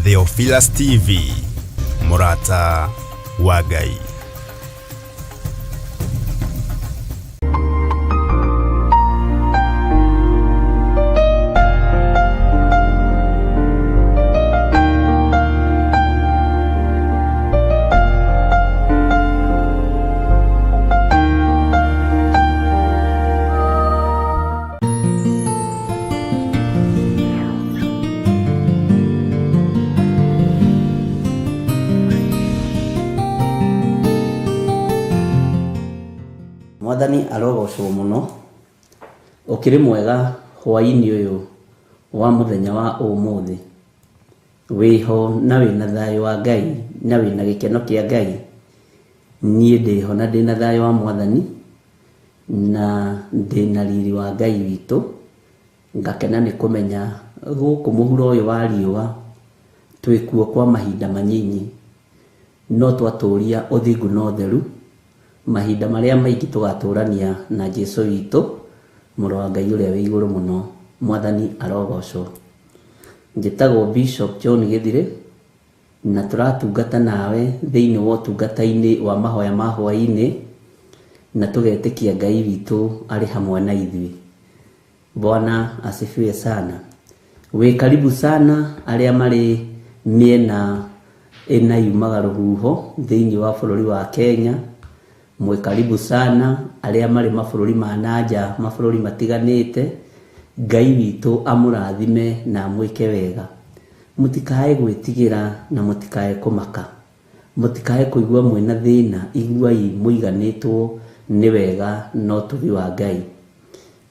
Theophilus TV, Murata wa Ngai. Mwathani arogocwo muno ukiri mwega hwaini uyu wa muthenya wa umuthi wiho na wina thayo wa Ngai na wina gikeno kia Ngai. Nie ndiho na ndina thayo wa Mwathani na ndina riri wa Ngai witu, ngakena ni kumenya guku muhuro uyu wa riua twikuo kwa mahinda manyinyi no twaturia uthingu no theru, mahinda maria maingi tugaturania na Jesu witu Mũrũ wa Ngai uria wi iguru muno. Mwathani arogocwo. Njitagwo Bishop John Githire na turatungata nawe thiini wa tungata-ini wa mahoya ma hwaini na tugetikia Ngai witu ari hamwe na ithui. Bwana asifiwe sana. We karibu sana aria mari miena ina yumaga ruhuho thiini wa bururi wa Kenya. Mwe karibu sana aria mari mabũrũri ma nanja, mabũrũri matiganite. Ngai witu amurathime na mwike wega. Mutikae gwitigira na mutikae kumaka, mutikae kuigua mwena thina, iguai muiganitwo ni wega no tugi wa Ngai.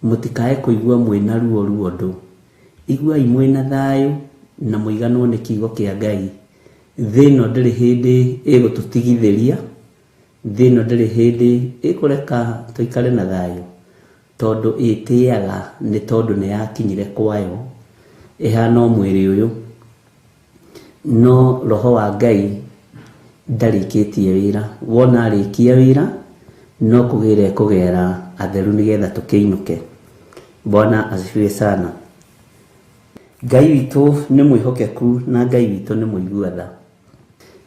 Mutikae kuigua mwena ruo ruondo, iguai mwena thayo na muiganwo ni kiugo kia Ngai. Thino ndiri hindi igututigithiria, thino ndiri hindi ikureka tuikare na thayo, tondu itiaga ni tondu ni yakinyire kwayo ihana mwiri uyu no roho wa Ngai ndarikitie wira. Wona arikia wira no kugire kugera atheru nigetha tukiinuke. Bwana asifiwe sana. Ngai witu ni mwihokeku na Ngai witu ni muiguatha.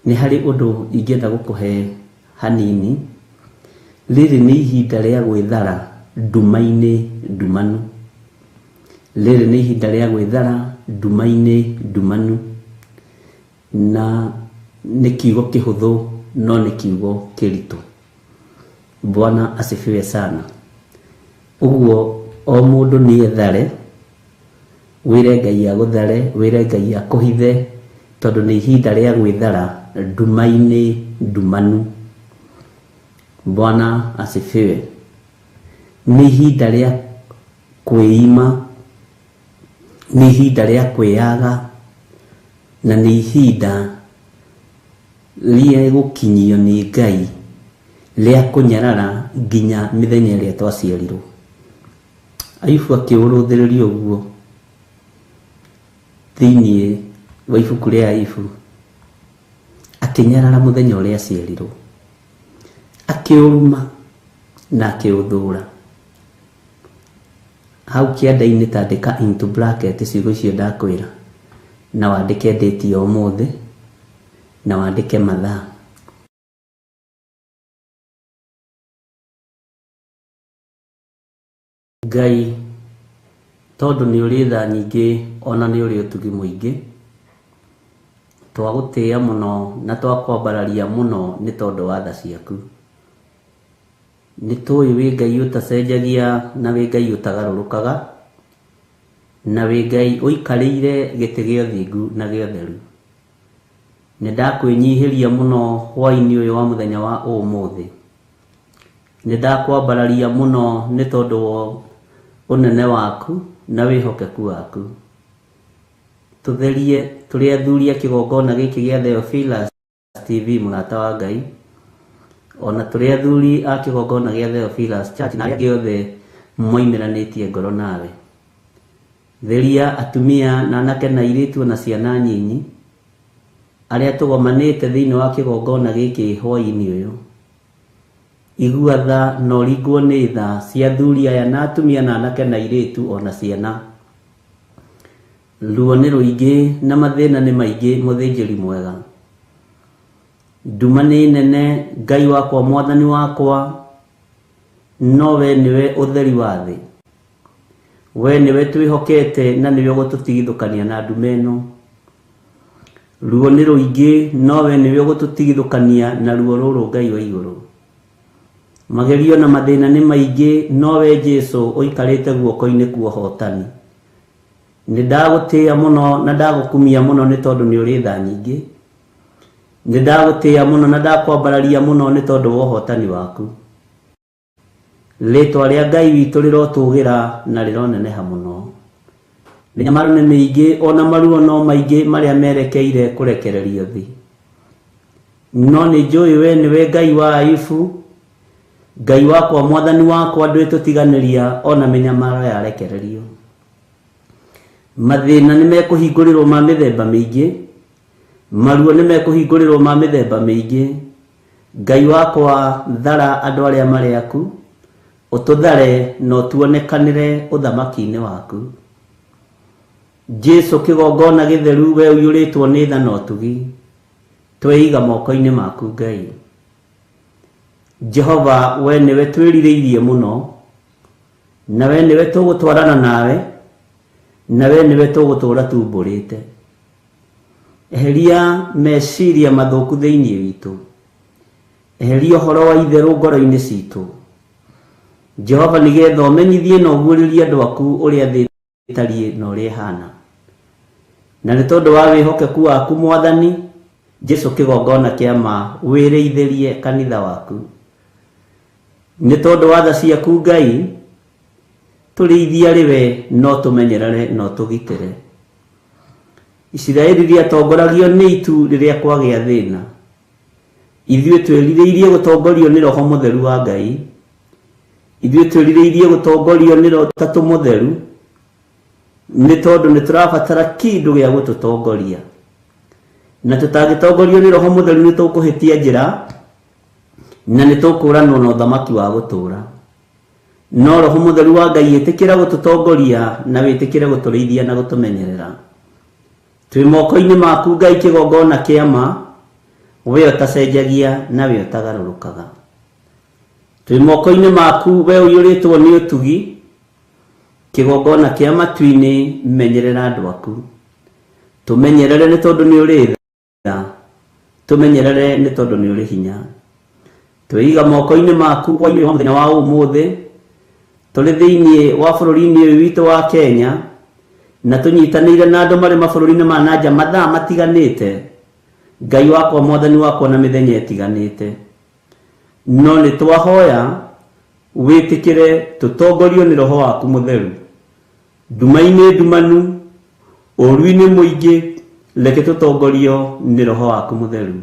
Ni hari undu ingienda gukuhe hanini. Riri ni ihinda ria gwithara nduma-ini ndumanu. Riri ni ihinda ria gwithara nduma-ini ndumanu, na ni kiugo kihuthu no ni kiugo kiritu. Bwana asifiwe sana. Uguo o mundu ni ethare, wire Ngai aguthare, wire Ngai akuhithe, tondu ni ihinda ria gwithara nduma-ini ndumanu. Bwana asifiwe. Ni ihinda ria kwiima, ni ihinda ria kwiaga, na ni ihinda ria gukinyio ni Ngai ria kunyarara nginya mithenya ria twaciarirwo. Ayubu akiuruthiriria uguo thiini wa ibuku ria Ayubu, akinyarara muthenya uria aciarirwo, akiuruma na akiuthura. Hau kianda-ini tandika into bracket ciugo icio ndakwira, na wandike date ya umuthi, na wandike mathaa. Ngai tondu ni uri tha nyingi ona ni uri utugi muingi, twagutia muno na twakwambararia muno ni tondu wa tha ciaku. Ni tui wi Ngai utacenjagia na wi Ngai utagarurukaga, na wi Ngai uikarire giti gia thingu na gia theru. Ni ndakwinyihiria muno hwaini uyu wa muthenya wa umuthi. Ni ndakwambararia muno ni tondu wa unene waku na wihokeku waku. Tutherie turi athuria kigongona giki gia Theophilus TV Murata wa Ngai, ona turi athuri a kigongona gia Theophilus Church na giothe moimiranitie ngoro nawe. Theria atumia na anake na iritu na ciana nyinyi aria tugomanite thiini wa kigongona giki hwaini uyu. Igua tha no ringwo ni tha cia athuri aya na atumia na anake na iritu ona ciana. ruo nĩ rũingĩ na mathĩna nĩ maingĩ mũthĩnjĩri mwega. Nduma nĩ nene, Ngai wakwa Mwathani wakwa, no we nĩwe ũtheri wa thĩ. We nĩwe twĩhokete na nĩwe ũgũtũtigithũkania na nduma ĩno. Ruo nĩ rũingĩ, no we nĩwe ũgũtũtigithũkania na ruo rũrũ Ngai wa igũrũ. Magerio na mathĩna nĩ maingĩ, no we Jesũ ũikarĩte guoko-inĩ kwa ũhotani. Nĩ ndagũtĩĩa mũno na ndagũkumia mũno nĩ tondũ nĩ ũrĩ tha nyingĩ. Nĩ ndagũtĩĩa mũno na ndakwambararia mũno nĩ tondũ wa ũhotani waku. Rĩtwa rĩa Ngai witũ rĩrotũgĩra na rĩroneneha mũno. Mĩnyamaro nĩ mĩingĩ, ona maruo no maingĩ marĩa merekeire kũrekererio thĩ. No nĩ njũĩ we nĩwe Ngai wa Ayubu, Ngai wakwa Mwathani wakwa ndwĩtũtiganĩria ona mĩnyamaro yarekererio. Mathĩna nĩ mekũhingũrĩrwo ma mĩthemba mĩingĩ, maruo nĩ mekũhingũrĩrwo ma mĩthemba mĩingĩ. Ngai wakwa thara andũ arĩa marĩ aku, ũtũthare na ũtuonekanĩre ũthamaki-inĩ waku. Jesũ kĩgongona gĩtheru, we ũiyũrĩtwo nĩ tha na ũtugi, tweiga moko-inĩ maku Ngai. Jehova, we nĩwe twĩrirĩirie mũno, na we nĩwe tũgũtwarana nawe, na we nĩwe tũgũtũra tumbũrĩte. Eheria meciria mathũku thĩinĩ witũ, eheria ũhoro wa itherũ ngoro-inĩ citũ. Jehova, nĩgetha ũmenyithie na ũguũrĩrie andũ aku ũrĩa thĩ ĩtariĩ na ũrĩa ĩhana. Na nĩ tondũ wa wĩhokeku waku Mwathani, Jesũ kĩgongona kĩa ma, wĩrĩithĩrie kanitha waku. Nĩ tondũ wa tha ciaku Ngai, tũrĩithia rĩwe no tũmenyerere no tũgitĩre. Isiraeli rĩatongoragio nĩ itu rĩrĩa kwagĩa thĩna. Ithuĩ twĩrirĩirie gũtongorio nĩ Roho Mũtheru wa Ngai. Ithuĩ twĩrirĩirie gũtongorio nĩ Roho Mũtatũ Mũtheru, nĩ tondũ nĩ tũrabatara kĩndũ gĩa gũtũtongoria. Na tũtangĩtongorio nĩ Roho Mũtheru nĩ tũkũhĩtia njĩra, na nĩ tũkũũranwo na ũthamaki wa gũtũũra. No Roho Mũtheru wa Ngai ĩtĩkĩra gũtũtongoria na wĩtĩkĩre gũtũrĩithia na gũtũmenyerera. Twĩ moko-inĩ maku Ngai kĩgongona kĩa ma, we ũtacenjagia na we ũtagarũrũkaga. Twĩ moko-inĩ maku, we ũiyũrĩtwo nĩ ũtugi, kĩgongona kĩa matu-inĩ, menyerera andũ aku. Tũmenyerere nĩ tondũ nĩ ũrĩ tha, tũmenyerere nĩ tondũ nĩ ũrĩ hinya. Twĩiga moko-inĩ maku kwa mũthenya wa ũmũthĩ, tũrĩ thĩinĩ wa bũrũri-inĩ ũyũ witũ wa Kenya, na tũnyitanĩire na andũ marĩ mabũrũri-inĩ ma nanja mathaa matiganĩte. Ngai wakwa Mwathani wakwa na mĩthenya ĩtiganĩte. No nĩ twahoya wĩtĩkĩre tũtongorio nĩ Roho waku Mũtheru. Nduma-inĩ ndumanu, ũru-inĩ mũingĩ, reke tũtongorio nĩ Roho waku Mũtheru.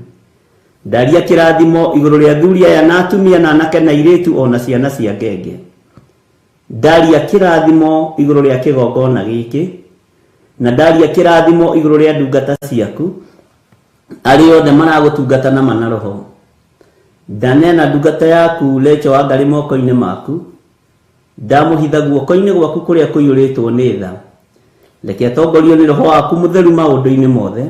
Ndaria kĩrathimo igũrũ rĩa athuri aya na atumia na anake na airĩtu ona ciana cia ngenge. Ndaria kĩrathimo igũrũ rĩa kĩgongona gĩkĩ, na ndaria kĩrathimo igũrũ rĩa ndungata ciaku, arĩa othe maragũtungata na mana roho. Ndanena ndungata yaku Rachel Wangarĩ moko-inĩ maku, ndamũhitha guoko-inĩ gwaku kũrĩa kũiyũrĩtwo nĩ tha. Reke atongorio nĩ Roho waku Mũtheru maũndũ-inĩ mothe.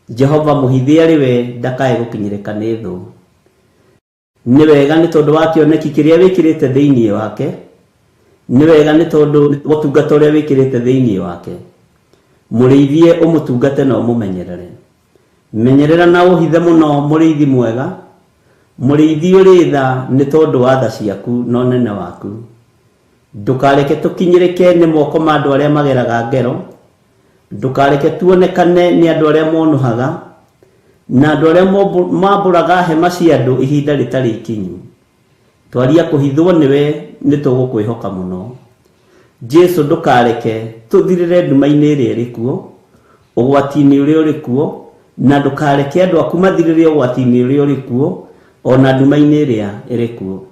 Jehova, mũhithie arĩ we ndakae gũkinyĩrĩka nĩ thũ. Nĩ wega nĩ tondũ wa kĩoneki kĩrĩa wĩkĩrĩte thĩinĩ wake, nĩ wega nĩ tondũ ũtungata ũrĩa wĩkĩrĩte thĩinĩ wake. Mũrĩithie ũmũtungate na ũmũmenyerere. Menyerera na ũhithe mũno mũrĩithi mwega, mũrĩithi ũrĩ tha nĩ tondũ wa tha ciaku na ũnene waku. Ndũkareke tũkinyĩrĩke nĩ moko ma andũ arĩa mageraga ngero, ndũkareke tuonekane nĩ andũ arĩa monuhaga, na andũ arĩa mambũraga hema cia andũ ihinda rĩtarĩ ikinyu. Twaria kũhithwo nĩwe nĩ tũgũkwĩhoka mũno. Jesũ, ndũkareke tũthirĩre nduma-inĩ ĩrĩa ĩrĩ kuo, ũgwati-inĩ ũrĩa ũrĩ kuo, na ndũkareke andũ aku mathirĩre ũgwati-inĩ ũrĩa ũrĩ kuo, ona nduma-inĩ ĩrĩa ĩrĩ kuo.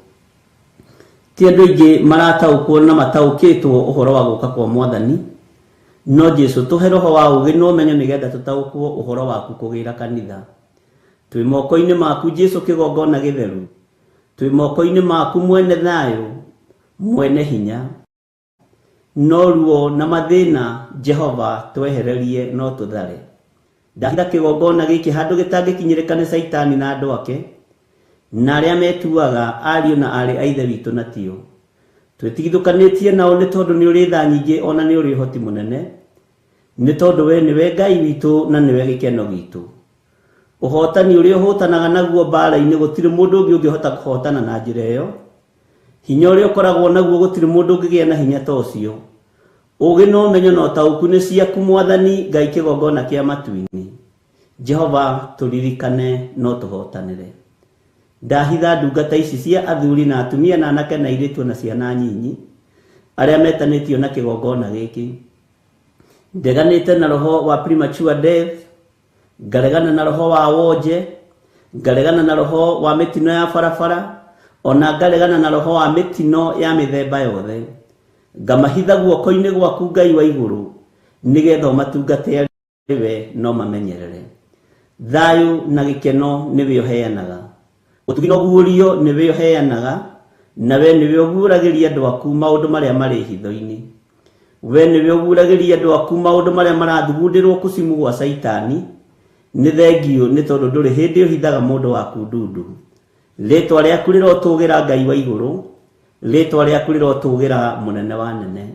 Ti andũ aingĩ marataũkwo na mataũkĩtwo ũhoro wa gũka kwa Mwathani, no Jesũ, tũhe roho wa ũũgĩ na ũmenyo nĩgetha tũtaũkwo ũhoro waku kũgĩra kanitha. Twĩ moko-inĩ maku Jesũ kĩgongona gĩtheru, twĩ moko-inĩ maku mwene thayũ, mwene hinya. no ruo na mathina Jehova twehererie no tuthare. Ndahitha kigongona giki handu gitangikinyirika ni Saitani na andu ake na aria metuaga ariu na ari aithe witu na tio. Twetigithukanitie nao ni tondu ni uri tha nyingi ona ni uri hoti munene, ni tondu we niwe Ngai witu na niwe gikeno gitu. Uhotani uri uhotanaga naguo mbara-ini gutiri mundu ungi ungihota kuhotana na njira iyo. Hinya uri ukoragwo naguo gutiri mundu ungigia na hinya ta ucio. Ugi no menyo no tauku ni ciaku Mwathani Ngai kigongona kia matu-ini. Jehova turirikane no tuhotanire. Ndahitha ndungata ici cia athuri na atumia na anake na airitu na ciana nyinyi aria metanitio na kigongona giki. Ndeganite na roho wa premature death, ngaregana na roho wa wonje, ngaregana na roho wa mitino ya barabara, ona ngaregana na roho wa mitino ya mithemba yothe. Ngamahitha guoko-ini gwaku Ngai wa iguru nigetha matungate we no mamenyerere. Thayu na gikeno niwe uheanaga, utugi no guurio niwe uheanaga, na we niwe uguragiria andu aku maundu maria mari hitho-ini. We niwe uguragiria andu aku maundu maria marathugundirwo kusimu gwa Saitani. Ni thengio ni tondu nduri hindi uhithaga mundu waku ndundu. Ritwa riaku rirotugira Ngai wa iguru, ritwa riaku rirotugira munene wa nene.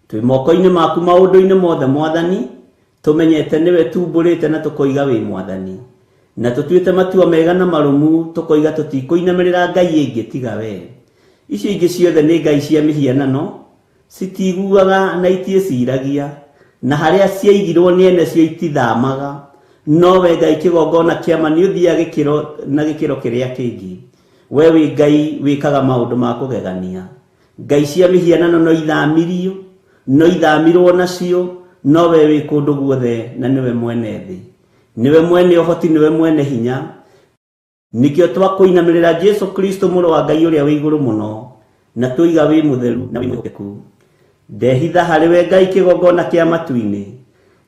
Twi moko-ini maku maundu-ini mothe Mwathani, tumenyete niwe tumburite na tukoiga wi Mwathani, na tutuite matua mega na marumu tukoiga tutikuinamirira Ngai ingi tiga we. Icio ingi ciothe ni ngai cia mihianano, citiguaga na itieciragia, na haria ciaigirwo ni ene cio itithamaga. No we Ngai kigongona kiama ni uthia gikiro na gikiro kiria kingi. We wi Ngai wikaga maundu ma kugegania. Ngai cia mihianano no ithamirio, no ithamirwo nacio, no we wi kundu guothe na niwe mwene thi. Niwe mwene uhoti, niwe mwene hinya. Nikio twakuinamirira Jesu Kristo muru wa Ngai uria wi iguru muno, na tuiga wi mutheru na wi mwihokeku. Ndehitha hari we Ngai kigongona kia matu-ini.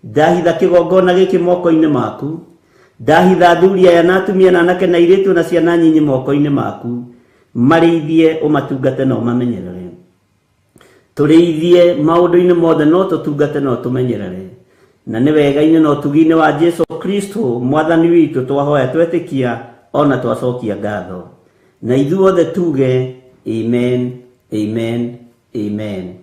Ndahitha kigongona giki moko-ini maku. Ndahitha athuri aya na atumia na anake na airitu na ciana nyinyi moko-ini maku. Marithie umatungate no mamenyerere. Turithie maundu-ini mothe no tutungate no tumenyerere. Na ni wega-ini no tugi-ini wa Jesu Kristo Mwathani witu twahoya twetikia ona twacokia ngatho. Na ithuothe tuge amen, amen, amen.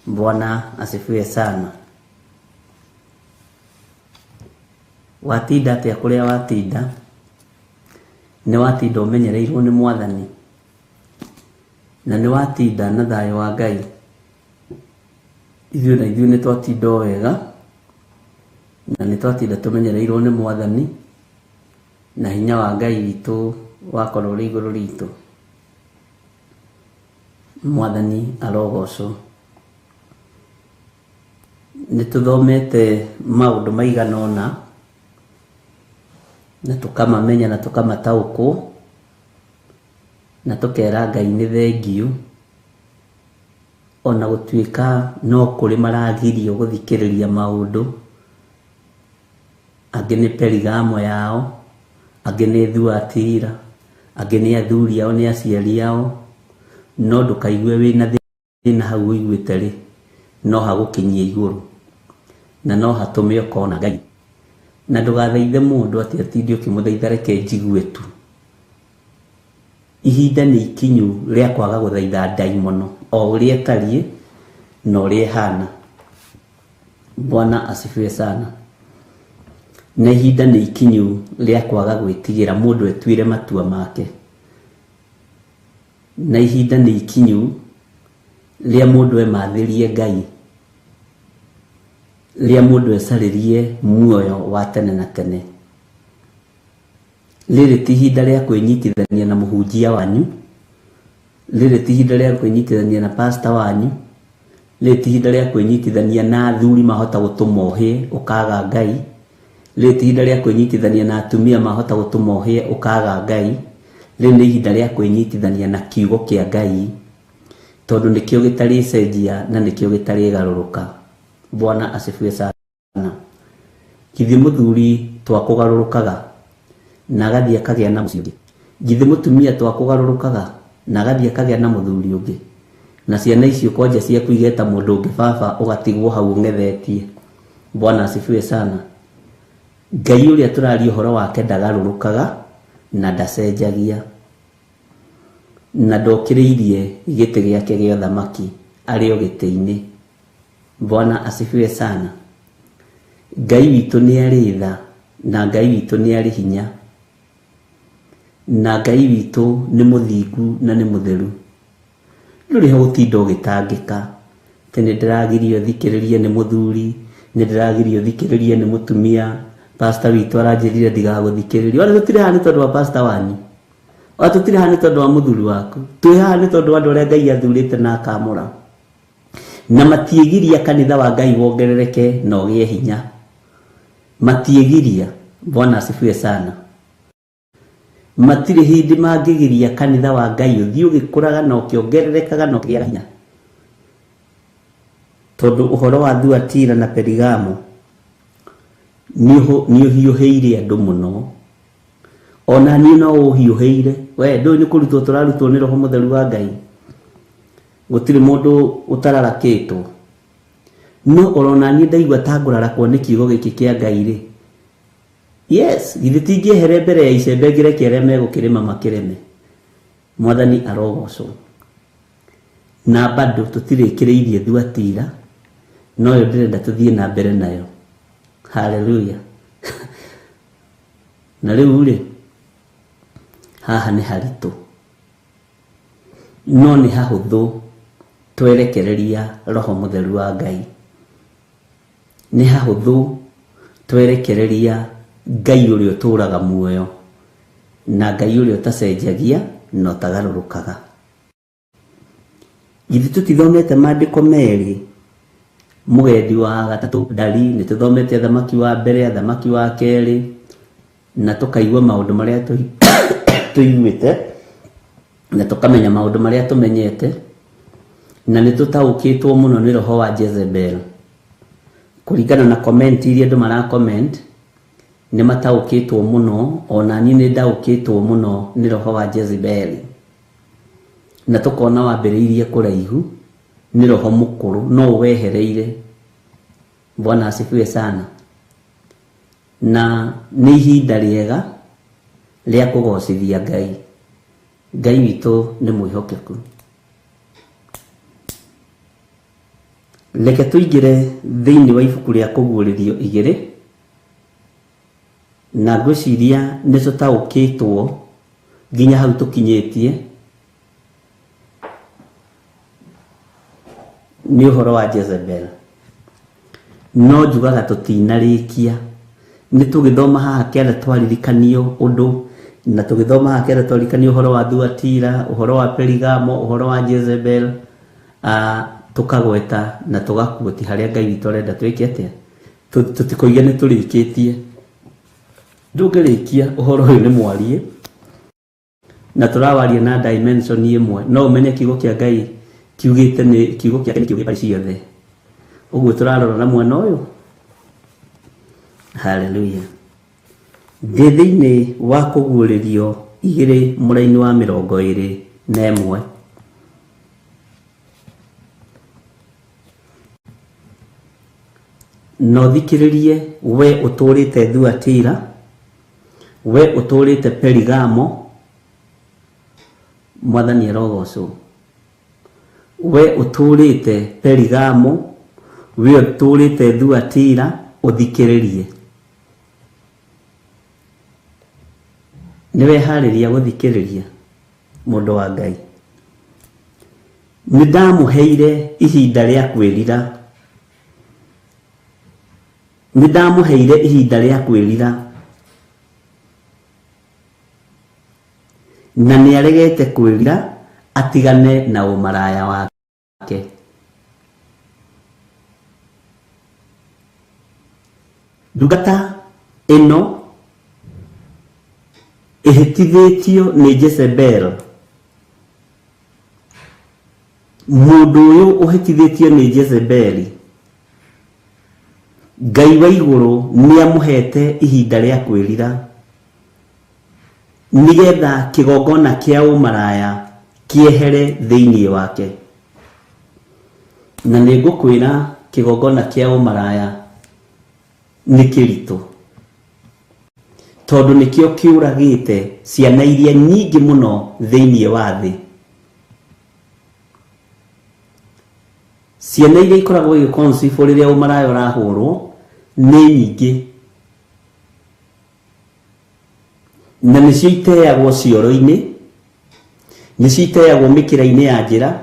Bwana asifiwe sana. Watinda atia kuria watinda, ni watinda umenyereirwo ni Mwathani, na ni watinda na thayo wa Ngai. Ithuĩ ni twatinda wega, na ni twatinda tumenyereirwo ni Mwathani, na hinya wa Ngai witu wakorwo uri iguru ritu. Mwathani arogocwo. Ni tuthomete maundu maigana ona, na tukamamenya na tukamatauku, na tukera Ngai ni thengio, ona gutuika no kuri maragirio guthikiriria maundu. Angi ni Perigamo yao, angi ni Thuatira, angi ni athuri ao ni aciari ao. No ndukaigue wina thina hau uiguite ri, no hagukinyia iguru, na no hatume ukona Ngai. Na ndugathaithe mundu ati atindi ukimuthaitha reke njigue tu. Ihinda ni ikinyu ria kwaga guthaitha ndaimono o uria tarie no uria hana. Bwana asifiwe sana. Na ihinda ni ikinyu ria kwaga gwitigira mundu etwire matua make. Na ihinda ni ikinyu ria mundu emathirie Ngai, ria mundu ecaririe muoyo wa tene na tene. Riri ti ihinda ria kwinyitithania na muhunjia wanyu, riri ti ihinda ria kwinyitithania na pastor wanyu, riri ti ihinda ria kwinyitithania na athuri mahota gutuma uhie ukaga Ngai, riri ti ihinda ria kwinyitithania na atumia mahota gutuma uhie ukaga Ngai. Riri ni ihinda ria kwinyitithania na kiugo kia Ngai, tondu nikio gitari cenjia na nikio gitari garuruka. Bwana asifiwe sana. Githi muthuri twakugarurukaga na gathie akagĩa na mũciĩ. Githi mutumia twakugarurukaga na gathie akagĩa na muthuri ũngĩ. Na ciana icio kwanja cia kuigeta mũndũ ũngĩ baba ũgatigwo hau ng'ethetie. Bwana asifiwe sana. Ngai ũrĩa tũraria ũhoro wake ndagarũrũkaga na ndacenjagia. Na ndokĩrĩirie gĩtĩ gĩake gĩa ũthamaki arĩ o gĩtĩ-inĩ. Bwana asifiwe sana. Ngai witũ nĩ arĩ tha na Ngai witũ nĩ arĩ hinya. Na Ngai witũ nĩ mũthingu na nĩ mũtheru. Ndũrĩ ho ũtinda ũgĩtangĩka. Tene ndĩragirio thikĩrĩrie nĩ mũthuri, nĩ ndĩragirio thikĩrĩrie nĩ mũtumia. Pastor witũ aranjĩrire ndigagũthikĩrĩrie. Ona tũtirĩ haha nĩ tondũ wa pastor wanyu. Ona tũtirĩ haha nĩ tondũ wa mũthuri waku. Twĩ haha nĩ tondũ wa andũ arĩa Ngai athurĩte na akamũra. Na matiĩgiria kanitha wa Ngai wongerereke na ũgĩe hinya. Matiĩgiria. Bwana asifiwe sana. Matirĩ hindi mangĩgiria kanitha wa Ngai ũthiĩ ũgĩkũraga na ũkĩongererekaga na ũkĩgĩa hinya. Tondũ ũhoro wa Thuatira na Perigamo nĩ ũhiũhĩire andũ mũno. Ona niĩ no ũhiũhĩire. We ndũĩ nĩ kũrutwo tũrarutwo nĩ Roho Mũtheru wa Ngai. Gũtirĩ mũndũ ũtararakĩtwo. No orona niĩ ndaigua ta ngũrarakwo nĩ kiugo gĩkĩ kĩa Ngai rĩ. Yes, githĩ tingĩehere mbere ya icembe ngĩreke arĩa megũkĩrĩma makĩreme. Mwathani arogocwo. Na bado tũtirĩkĩrĩirie Thuatira. No yo ndĩrenda tũthiĩ na mbere nayo. Hallelujah. Na rĩu rĩ, haha nĩ haritũ. No nĩ hahũthũ twerekereria Roho Mũtheru wa Ngai. Nĩ hahũthũ twerekereria Ngai ũrĩa ũtũũraga muoyo. Na Ngai ũrĩa ũtacenjagia na ũtagarũrũkaga. Githĩ tũtithomete maandĩko merĩ? Mũgendi wa gatatũ ndari nĩ tũthomete thamaki wa mbere, thamaki wa kerĩ, na tũkaigua maũndũ marĩa tũiguĩte na tũkamenya maũndũ marĩa tũmenyete, na nĩ tũtaũkĩtwo mũno nĩ roho wa Jezebel. Kũringana na comment iria andũ mara comment, nĩ mataũkĩtwo mũno, ona niĩ nĩ ndaũkĩtwo mũno nĩ roho wa Jezebel. Na tũkona wambĩrĩirie kũraihu nĩ roho mũkũrũ no wehereire. Bwana asifiwe sana. Na nĩ ihinda rĩega rĩa kũgocithia Ngai. Ngai witũ nĩ mwĩhokeku. Reke tũingĩre thĩinĩ wa ibuku rĩa Kũguũrĩrio 2, na ngwĩciria nĩ tũtaũkĩtwo nginya hau tũkinyĩtie nĩ ũhoro wa Jezebel. No njugaga tũtinarĩkia. Nĩ tũgĩthoma haha kĩanda twaririkanio ũndũ, na tũgĩthoma haha kĩanda twaririkanio ũhoro wa Thuatira, ũhoro wa Perigamo, ũhoro wa Jezebel, tũkagweta na tũgakuoti harĩa Ngai witũ arenda twĩke atĩa. Tũtikoige nĩ tũrĩkĩtie. Ndũngĩrĩkia ũhoro ũyũ nĩ mwarie, na tũrawaria na dimension ĩmwe. No ũmenye kiugo kĩa Ngai kiugĩte nĩ kiugo kĩake nĩ kiugo ciothe. Ũguo tũrarora na mwena ũyũ. Hallelujah. Thĩinĩ wa Kũguũrĩrio 2 mũraini wa 21. No thikĩrĩrie we ũtũrĩte Thuatira, we ũtũrĩte Perigamo, Mwathani arogocwo. We ũtũrĩte Perigamo, we ũtũrĩte Thuatira, ũthikĩrĩrie. Nĩwe harĩria gũthikĩrĩria mũndũ wa Ngai. Nĩ ndamũheire ihinda rĩa kwĩrira. Nĩ ndamũheire ihinda rĩa kwĩrira. Na nĩ aregete kwĩrira atigane na ũmaraya wake. Ndungata ĩno ĩhĩtithĩtio nĩ Jezebel. Mũndũ ũyũ ũhĩtithĩtio nĩ Jezebel Ngai wa iguru ni amuhete ihinda ria kwirira nigetha kigongona kia umaraya kiehere thiini wake. Na nigukwira kigongona kia umaraya ni kirito, tondu nikio kiuragite ciana iria nyingi muno thiini wa thi. Ciana iria ikoragwo igikonsifo riria umaraya urahurwo ni nyingi, na nicio iteagwo cioro-ini, nicio iteagwo mikira-ini ya njira,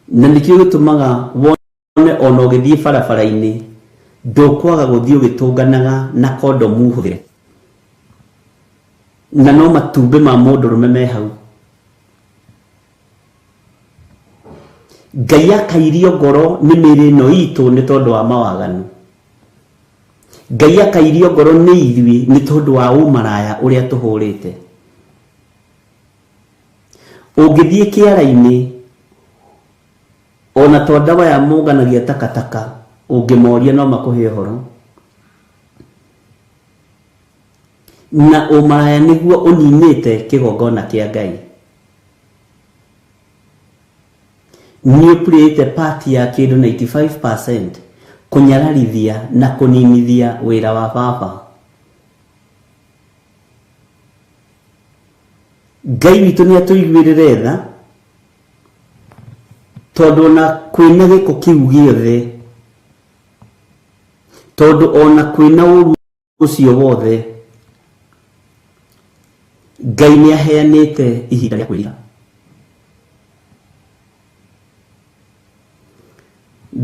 na nikio gitumaga wone ona ugithie barabara-ini ndukwaga guthie ugitunganaga na kondomu huthire, na no matumbi ma mundurume me hau. Ngai akairio ngoro ni miri no itu ni tondu wa mawaganu. Ngai akairio ngoro ni ithui ni tondu wa umaraya uria tuhurite. Ungithie kiara-ini ona to ndawa ya muganagia takataka ungimoria no makuhe horo. Na umaraya niguo uninite kigongona kia Ngai. Ni upriete party ya kindu 95% kunyararithia na kuninithia wira wa baba. Ngai witu ni atuiguirire tha tondu ona kwina giko kiu giothe, tondu ona kwina uru ucio wothe Ngai ni aheanite ihinda ria kwirira.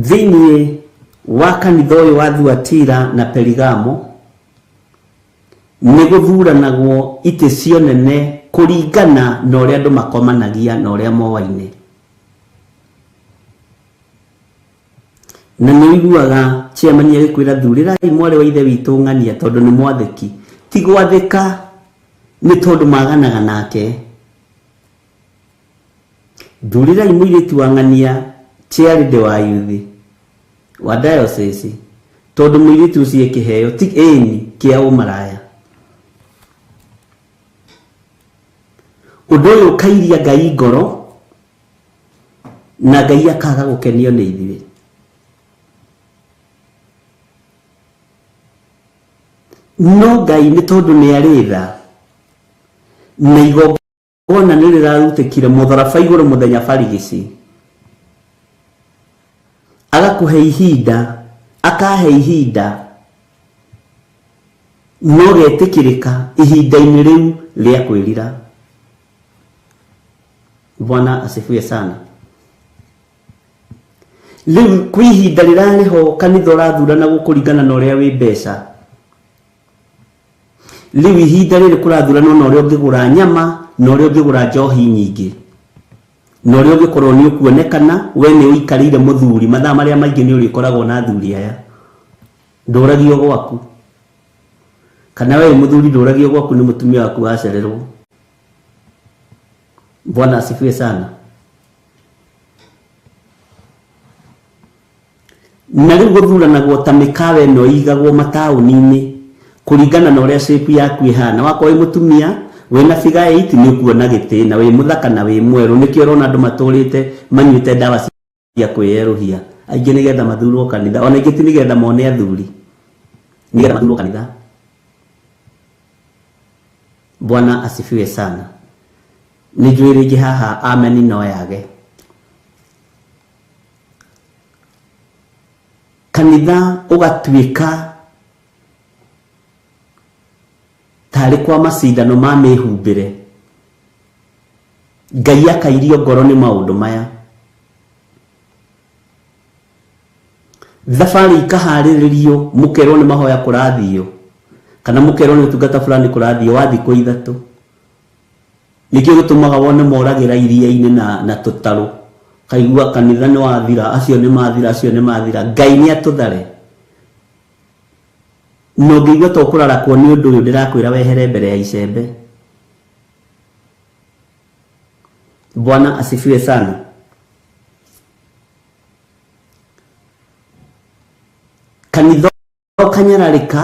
Thiini wa kanitha uyu wa Thuatira na Perigamo ni guthuranagwo ite cio nene kuringana na uria andu makomanagia na uria mowaine. Na niiguaga chairman agikwira thurirai mwari wa ithe witu ng'ania tondu ni mwathiki. Ti gwathika, ni tondu maganaga nake. Thurirai muiritu wa ng'ania chairde wa yuthi wa diocese tondu muiritu ucio kiheo ti eni kia umaraya. Undu uyu kairia Ngai ngoro na Ngai akaga gukenio ni ithuĩ. No Ngai ni tondu ni aritha na igongona ni rirarutikire mutharaba iguru muthenya barigici, agakuhe ihinda, akahe ihinda, no getikirika ihinda-ini riu ria kwirira. Bwana asifiwe sana. Riu kwi ihinda rirariho kanitha urathurana gukuringana na uria wi mbeca. Riu ihinda riri kurathurana na uria ungigura nyama, na uria ungigura njohi nyingi, na uria ungikorwo ni ukuonekana we ni uikarire muthuri mathaa maria maingi ni urikoragwo na athuri aya. Nduragio gwaku kana we muthuri nduragio gwaku ni mutumia waku wacererwo. Bwana asifiwe sana. Na riu guthuranagwo ta mikawe no igagwo matauni-ini kuringana na uria shape yaku ihana. Wakwa wi mutumia wina figa 8 ni kuona giti, na wi muthaka na wi mweru nikio urona andu maturite manyuite ndawa cia kwiyeruhia. Aingi nigetha mathurwo kanitha, ona ingi ti nigetha mone athuri, nigetha mathurwo kanitha. Bwana asifiwe sana. Nijuiringi haha amen no yage. Kanitha ugatuika tari kwa macindano ma mihumbire. Ngai akairio ngoro ni maundu maya. Thabari ikahariririo, mukerwo ni mahoya kurathio, kana mukerwo ni utungata fulani kurathio wa thiku 3. Nikio gutumaga wone moragira iria-ini na tutaru. Kaigua kanitha ni wathira, acio ni mathira, acio ni mathira. Ngai ni atuthare. No ngigwa to kurara kwa ni undu uyu ndirakwira wehere mbere ya icembe. Bwana asifiwe sana. kanitha kanyararika,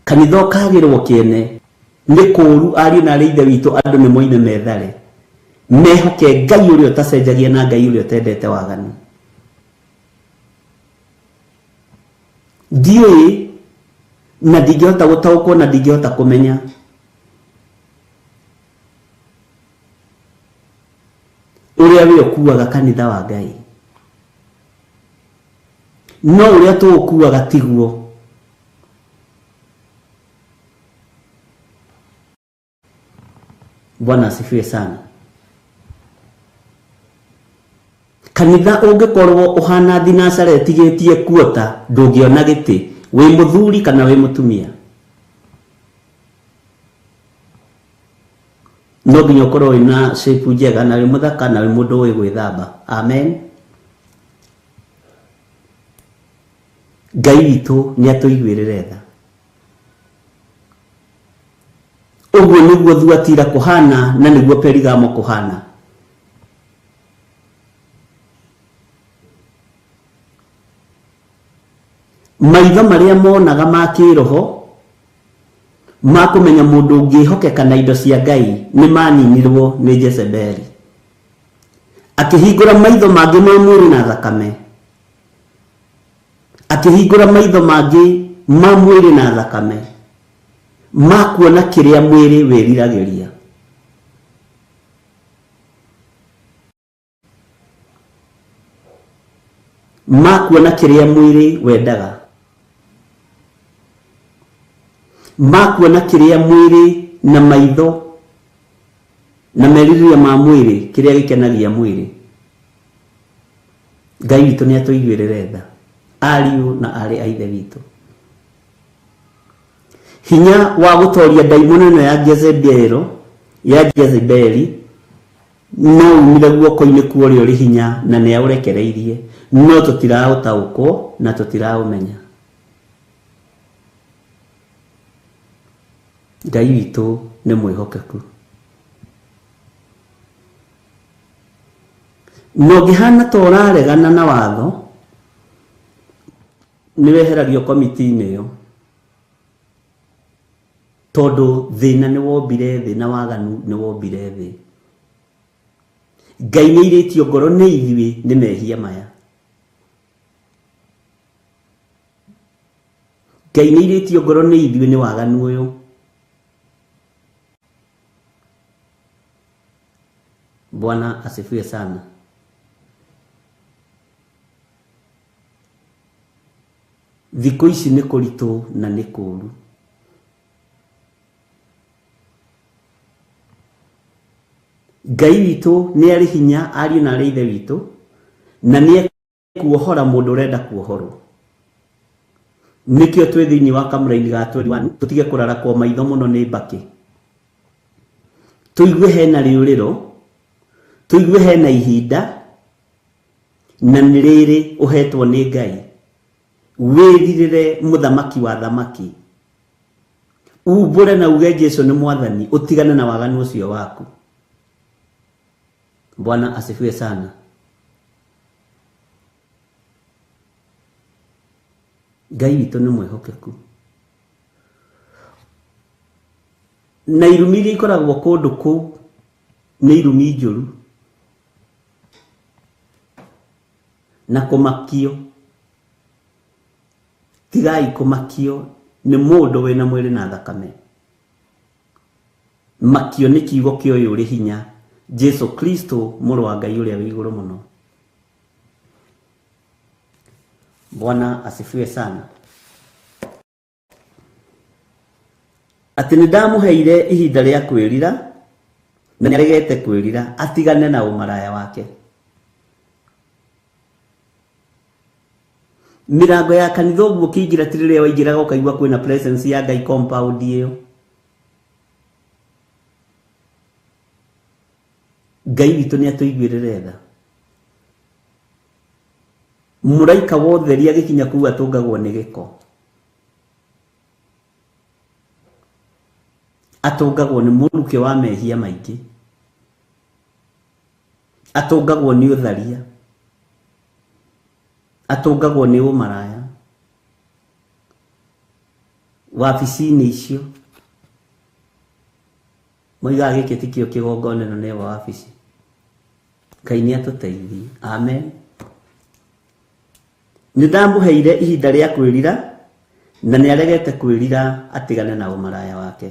kanitha kagirwo kiene ni kuru ari na ri ithe witu andu ni moine methare mehoke Ngai uria utacenjagia na Ngai uria utendete waganu. Ndiwe na ndingihota gutaũkwo na ndingihota kumenya uria we ukuaga kanitha wa Ngai, no uria tukuaga tiguo. Bwana asifiwe sana. Kanitha ungikorwo uhana thinacare tigitie kuota ndungiona giti wi muthuri kana wi mutumia, no nginya ukorwo wina shape njega na wi muthaka na wi mundu wi gwithamba. Amen. Ngai witu ni atuiguirire tha. Uguo niguo Thuatira kuhana na niguo Perigamo kuhana. Maitho maria monaga ma kiroho ma kumenya mundu ungihokeka na indo cia Ngai ni maninirwo ni Jezebeli, akihingura maitho mangi ma mwiri na thakame, akihingura maitho mangi ma mwiri na thakame ma kuona kiria mwiri wiriragiria. Ma kuona kiria mwiri wendaga, ma kuona kiria mwiri na maitho na meririria ma mwiri kiria gikenagia mwiri. Ngai witu ni atuiguirire tha, ariu na ari a ithe witu. Hinya wa gutoria daimono ino ya Jezebeli no umire guoko-ini kuo uri hinya na ni aurekereirie, no tutirautaũkwo na tutiraumenya. Ngai witu ni mwihokeku. No ngihana ta ũraregana na watho ni weheragio komiti-inĩ ĩyo, tondu thina ni wombire thi na waganu ni wombire thi. Ngai ni iritio ngoro ni ithui ni mehia maya. Ngai ni iritio ngoro ni ithui ni waganu uyu. Bwana asifiwe sana. Thikũ ici ni kuritu na ni kuru. Ngai witu ni ari hinya, ari na ari ithe witu, na ni kuohora mundu urenda kuohorwo. Nikio twi thiini wa kamuraini ga 21 tutige kurara kwa maitho muno ni mbaki, tuigue hena riuriro, tuigue hena ihinda, na ni riri uhetwo ni Ngai. Wiririre muthamaki wa thamaki, ubure na uge Jesu ni mwathani, utigane na waganu ucio waku. Bwana asifiwe sana. Ngai witu ni mwihokeku, na irumi iria ikoragwo kundu kuu ni irumi njuru na kumakio. Tigai kumakio ni mundu wina mwiri na thakame. Makio ni kiugo kio yuri hinya, Jesu Kristo muru wa Ngai uria wi iguru muno. Bwana asifiwe sana. Ati nidamuheire ihinda ria kwirira na niaregete kwirira, atigane na umaraya wake. Mirango ya kanitha uguo kiingira tirire waingiraga ukaigua kwina presence ya Ngai compound iyo. Ngai witu ni atuiguirire tha. Muraika wotheria agikinya kuu atungagwo ni giko, atungagwo ni muruke wa mehia maingi, atungagwo ni utharia, atungagwo ni umaraya, wabici-inĩ icio moigaga gĩkĩ ti kĩo kĩgongona ĩno nĩ wabici. Ngai nĩ atũteithie. Amen. Nĩ ndamũheire ihinda rĩa kwĩrira na nĩ aregete kwĩrira atigane na ũmaraya wake.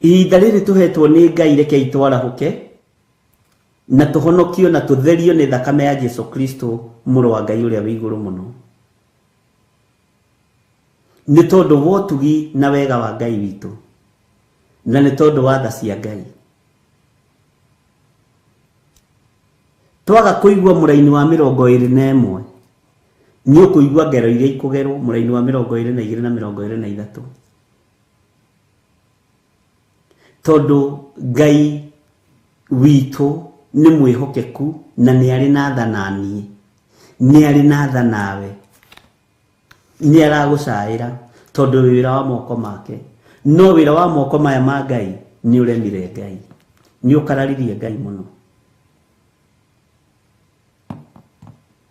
Ihinda rĩrĩ tũhetwo nĩ Ngai rekei twarahũke na tũhonokio na tũtherio nĩ thakame ya Jesu Kristo mũrũ wa Ngai ũrĩa wĩ igũrũ mũno. Nĩ tondũ wa ũtugi na wega wa Ngai witũ na nĩ tondũ wa tha cia Ngai. Twaga kũigua mũraini wa 21 nĩ ũkũigua ngero iria ikũgerwo mũraini wa 22 na 23. Tondũ Ngai witũ nĩ mwĩhokeku na nĩ arĩ na tha na niĩ, nĩ arĩ na tha nawe, nĩ aragũcaĩra tondũ wĩra wa moko make. No wĩra wa moko maya ma Ngai nĩ ũremire Ngai, nĩ ũkararirie Ngai mũno.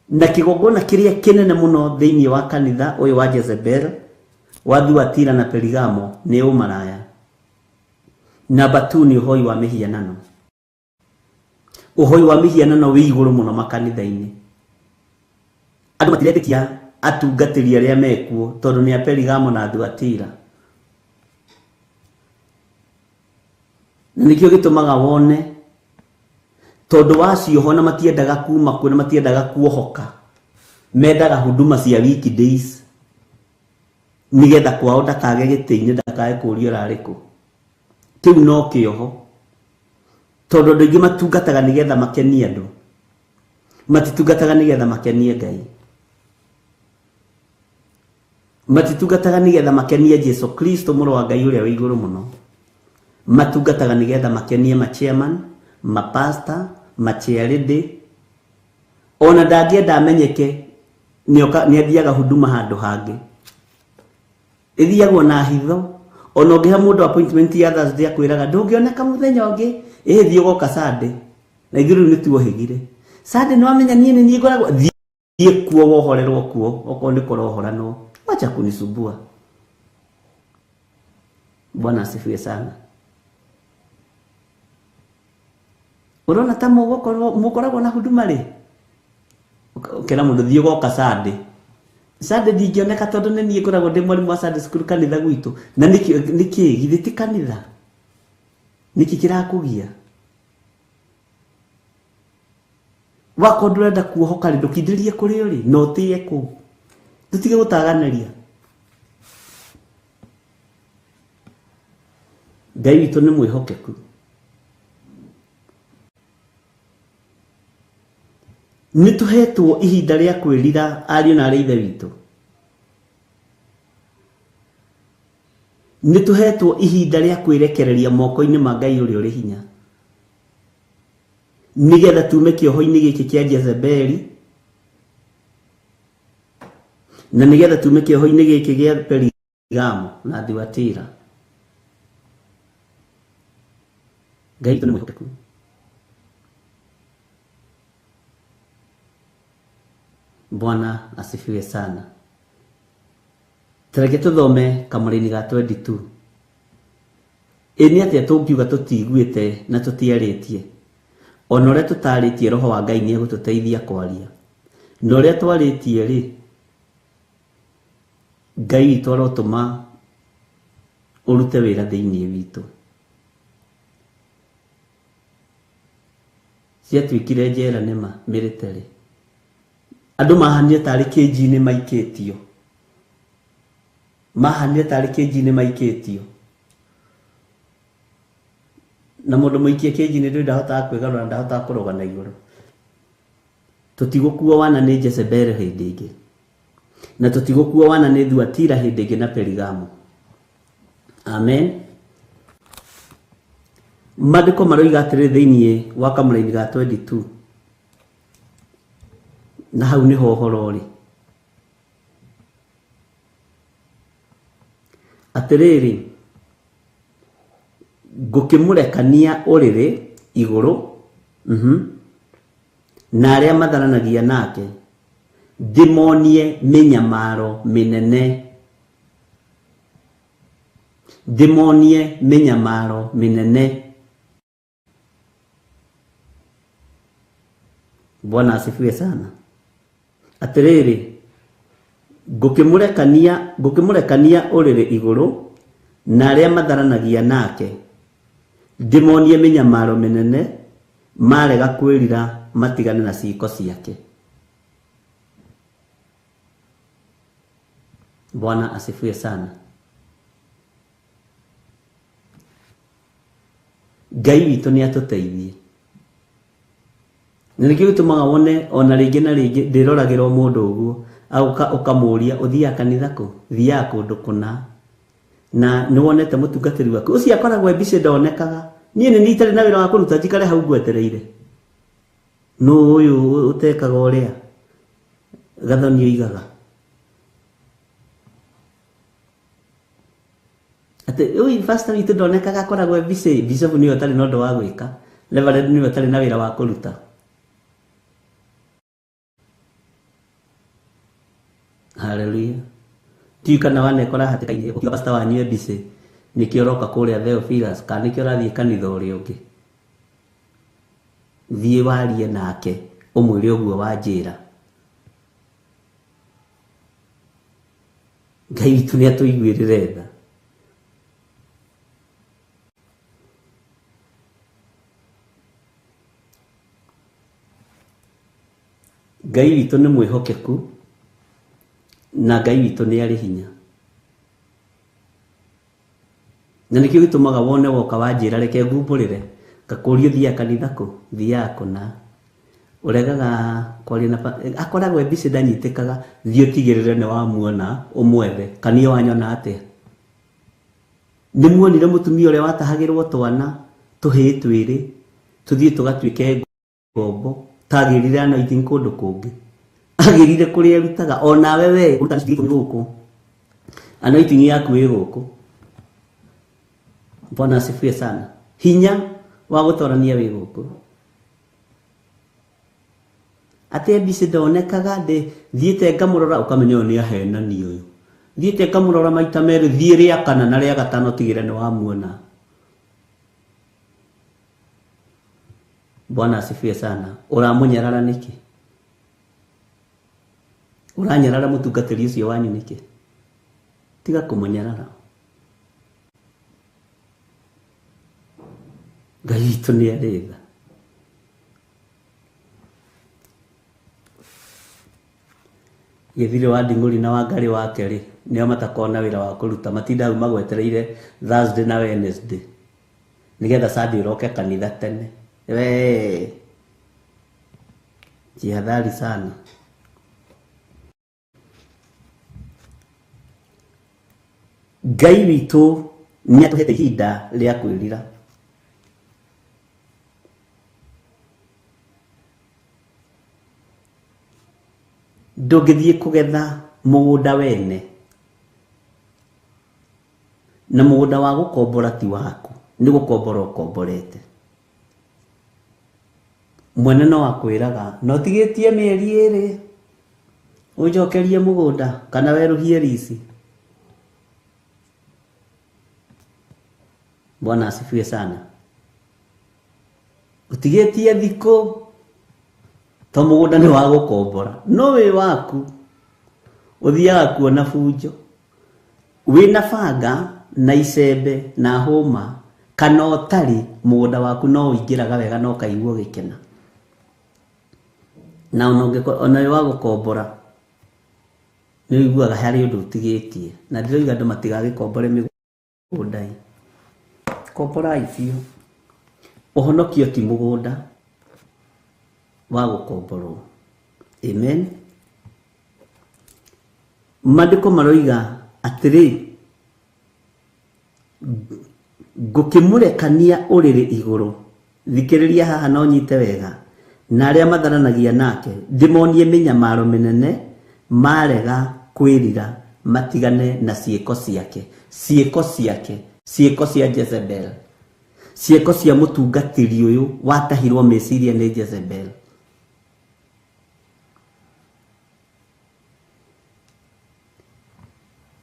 Na kĩgongona kĩrĩa kĩnene mũno thĩinĩ wa kanitha ũyũ wa Jezebel, wa Thuatira na Perigamo nĩ ũmaraya. Namba 2 nĩ ũhoi wa mĩhianano. Ũhoi wa mĩhianano wĩ igũrũ mũno makanitha-inĩ. Andũ matirendĩkia atungatĩri arĩa mekuo tondũ nĩ a Perigamo na Thuatira. Nĩkĩo gĩtũmaga wone tondũ wacioho na matiendaga kuma kuo na matiendaga kuohoka, mendaga huduma cia weekdays nigetha kwao ndakage gĩtĩ-inĩ, ndakage kũũrio rarĩkũ. Kĩu no kĩoho tondũ andũ aingĩ matungataga nigetha makenie andũ, matitungataga nigetha makenie Ngai, matitungataga nigetha makenie Jesu Kristo mũrũ wa Ngai ũrĩa wĩ igũrũ mũno. Matungataga nigetha makenie ma-chairman, ma-pastor, ma-chairlady. Ona ndangĩenda amenyeke nĩ athiaga huduma handũ hangĩ, ĩthiagwo na hitho. Ona ũngĩhe mũndũ appointment ya Thursday akwĩraga ndũngĩoneka mũthenya ũngĩ, thiĩ ũgoka Sunday. Na ithuĩ rĩu nĩ tuohĩgire Sunday, nĩ wamenya niĩ nĩ niĩ ngoragwo. Thiĩ kuo wohorerwo kuo okorwo nĩ kũrohoranwo, wacha kunisumbua. Bwana asifiwe sana. Urona ta mũkoragwo na huduma rĩ, ũkĩra mũndũ thiĩ ũgoka Sunday. Sunday ndingĩoneka tondũ nĩ niĩ ngoragwo ndĩ mwarimu wa Sunday school kanitha gwitũ. Na nĩkĩ githĩ ti kanitha? Nĩkĩ kĩrakũgia? Wako ndũrenda kuohoka rĩ, ndũkindĩrie kũrĩ ũrĩ na ũtĩye kũu, tũtige gũtaganĩria. Ngai witũ nĩ mwĩhokeku. Nĩ tũhetwo ihinda rĩa kwĩrira ariũ na arĩ ithe witũ. Nĩ tũhetwo ihinda rĩa kwĩrekereria moko-inĩ ma Ngai ũrĩa ũrĩ hinya, nigetha tume kĩoho-inĩ gĩkĩ kĩa Jezebeli na nigetha tume kĩoho-inĩ gĩkĩ gĩa Perigamo na Thuatira. Ngai witũ nĩ mwĩhokeku. Bwana asifiwe sana. Tareke tuthome kamũraini ga 22. Nĩ atĩa tũngiuga tũtiguĩte na tũtiarĩtie? Ona ũrĩa tũtarĩtie Roho wa Ngai nĩ egũtũteithia kwaria. Na ũrĩa twarĩtie rĩ, Ngai witũ arotũma ũrute wĩra thĩinĩ witũ. Ciatuĩkire njera nĩma military. Andũ mahanire tarĩ kĩnji-inĩ maikĩtio, mahanire tarĩ kĩnji-inĩ maikĩtio. Na mũndũ mũikie kĩnji-inĩ ndũrĩ ndahotaga kwĩgarũra, ndahotaga kũrũga na igũrũ. Tũtigũkuo wana nĩ Jezebel hĩndĩ ĩngĩ, na tũtigũkuo wana nĩ Thuatira hĩndĩ ĩngĩ na Perigamo. Amen. Maandĩko maroiga atĩrĩ thĩinĩ wa kamũraini ga 22, na hau nĩho ũhoro ũrĩ. Atĩrĩrĩ, ngũkĩmũrekania ũrĩrĩ igũrũ na arĩa matharanagia nake, ndimonie minyamaro minene, ndimonie minyamaro minene. Bwana asifiwe sana. Atiriri, ngukimurekania urire iguru na aria matharanagia nake, ndimonie minyamaro minene, marega kwirira matigane na ciiko ciake. Bwana asifiwe sana. Ngai witũ nĩ atuteithie. Nĩkĩo gĩtũmaga wone ona rĩngĩ na rĩngĩ ndĩroragĩra mũndũ ũguo ũkamũria ũthiaga kanitha kũ, thiaga kũndũ kũna, na nĩwonete mũtungatĩri waku ũcio akoragwo mbica ndonekaga, niĩ nĩ itarĩ na wĩra wa kũruta njikare hau ngwetereire. No ũyũ ũtekaga ũrĩa gathoni oigaga ate uyu pastor witũ ndonekaga, akoragwo busy. Bishop niwe ũtarĩ na ũndũ wa gwĩka, reverend niwe ũtarĩ na wĩra wa kũruta. Hallelujah. Tiyu kana wanekora hatĩka-inĩ ũkiuga pastor wanyu busy, nĩkĩo ũroka kũrĩa Theophilus, kana nĩkĩo ũrathiĩ kanitha ũrĩa ũngĩ. Thiĩ warie nake ũmwĩre ũguo wanjĩra. Ngai witũ nĩ atũiguĩrĩre tha. Ngai witũ nĩ mwĩhokeku, na Ngai witũ nĩ arĩ hinya. Na nĩkĩo gĩtũmaga wone woka wanjĩra reke ngumbũrĩre, ngakũria ũthiaga kanitha kũ, thiaga kũna, ũregaga kwaria na akoragwo busy ndanyitĩkaga, thiĩ ũtigĩrĩre nĩ wamuona ũmwethe, kanĩa wanyona atĩa. Nĩmuonire mũtumia ũrĩa watahagĩrwo twana tũhĩĩ twĩrĩ tũthiĩ tũgatuĩke ngombo, tagĩrire anointing kũndũ kũngĩ, agĩrire kũrĩa rutaga. Onawe we uruta ciringi gũkũ, anointing yaku ĩ gũkũ. Bwana asifiwe sana. Hinya wa gũtorania wĩ gũkũ. Ate mbica ndonekaga, thiĩte ngamũrora ũkamenya ũyũ nĩ ahenani ũyũ. Thiĩte ngamũrora maita merĩ, thiĩ rĩa kana na rĩa gatano tigĩre nĩ wamuona. Bwana asifiwe sana. Ũramũnyarara nĩkĩ? Ũranyarara mũtungatĩri ũcio wanyu nĩkĩ? Tiga kũmũnyarara. Ngai witũ nĩ arĩ tha. Gĩthirĩ wa Nding'ũri na Wangari wake rĩ, nĩo matakoragwo na wĩra wa kũruta, matindaga magwetereire Thursday na Wednesday nĩgetha Sunday ũroke kanitha tene. We jihadhari sana. Ngai witũ nĩ atũhete ihinda rĩa kwĩrira. Ndũngĩthiĩ kũgetha mũgũnda wene, na mũgũnda wa gũkombora ti waku, nĩ gũkombora ũkomborete. Mwene no akwĩraga no tigĩtie mĩeri ĩrĩ ũnjokerie mũgũnda kana werũhie rici. Bwana asifiwe sana. Ũtigĩtie thikũ to mũgũnda nĩ wa gũkombora, no wĩ waku ũthiaga kuona bunjo, wĩna banga na icembe na hũma, kana ũtarĩ, mũgũnda waku no ũingĩraga wega na ũkaigua gĩkena. Na ona wĩ wa gũkombora nĩ ũiguaga harĩ ũndũ ũtigĩtie, na ndĩroiga andũ matigagĩkombore mĩgũnda. Komborai biũ. Ũhonokio ti mũgũnda wa gũkomborwo. Amen. Maandĩko maroiga atĩrĩ, ngũkĩmũrekania ũrĩrĩ igũrũ. Thikĩrĩria haha no nyite wega. Na arĩa matharanagia nake ndĩmonie mĩnyamaro mĩnene, marega kwĩrira matigane na ciĩko ciake. Ciĩko ciake, ciĩko cia Jezebel, ciĩko cia mũtungatĩri ũyũ watahirwo meciria nĩ Jezebel.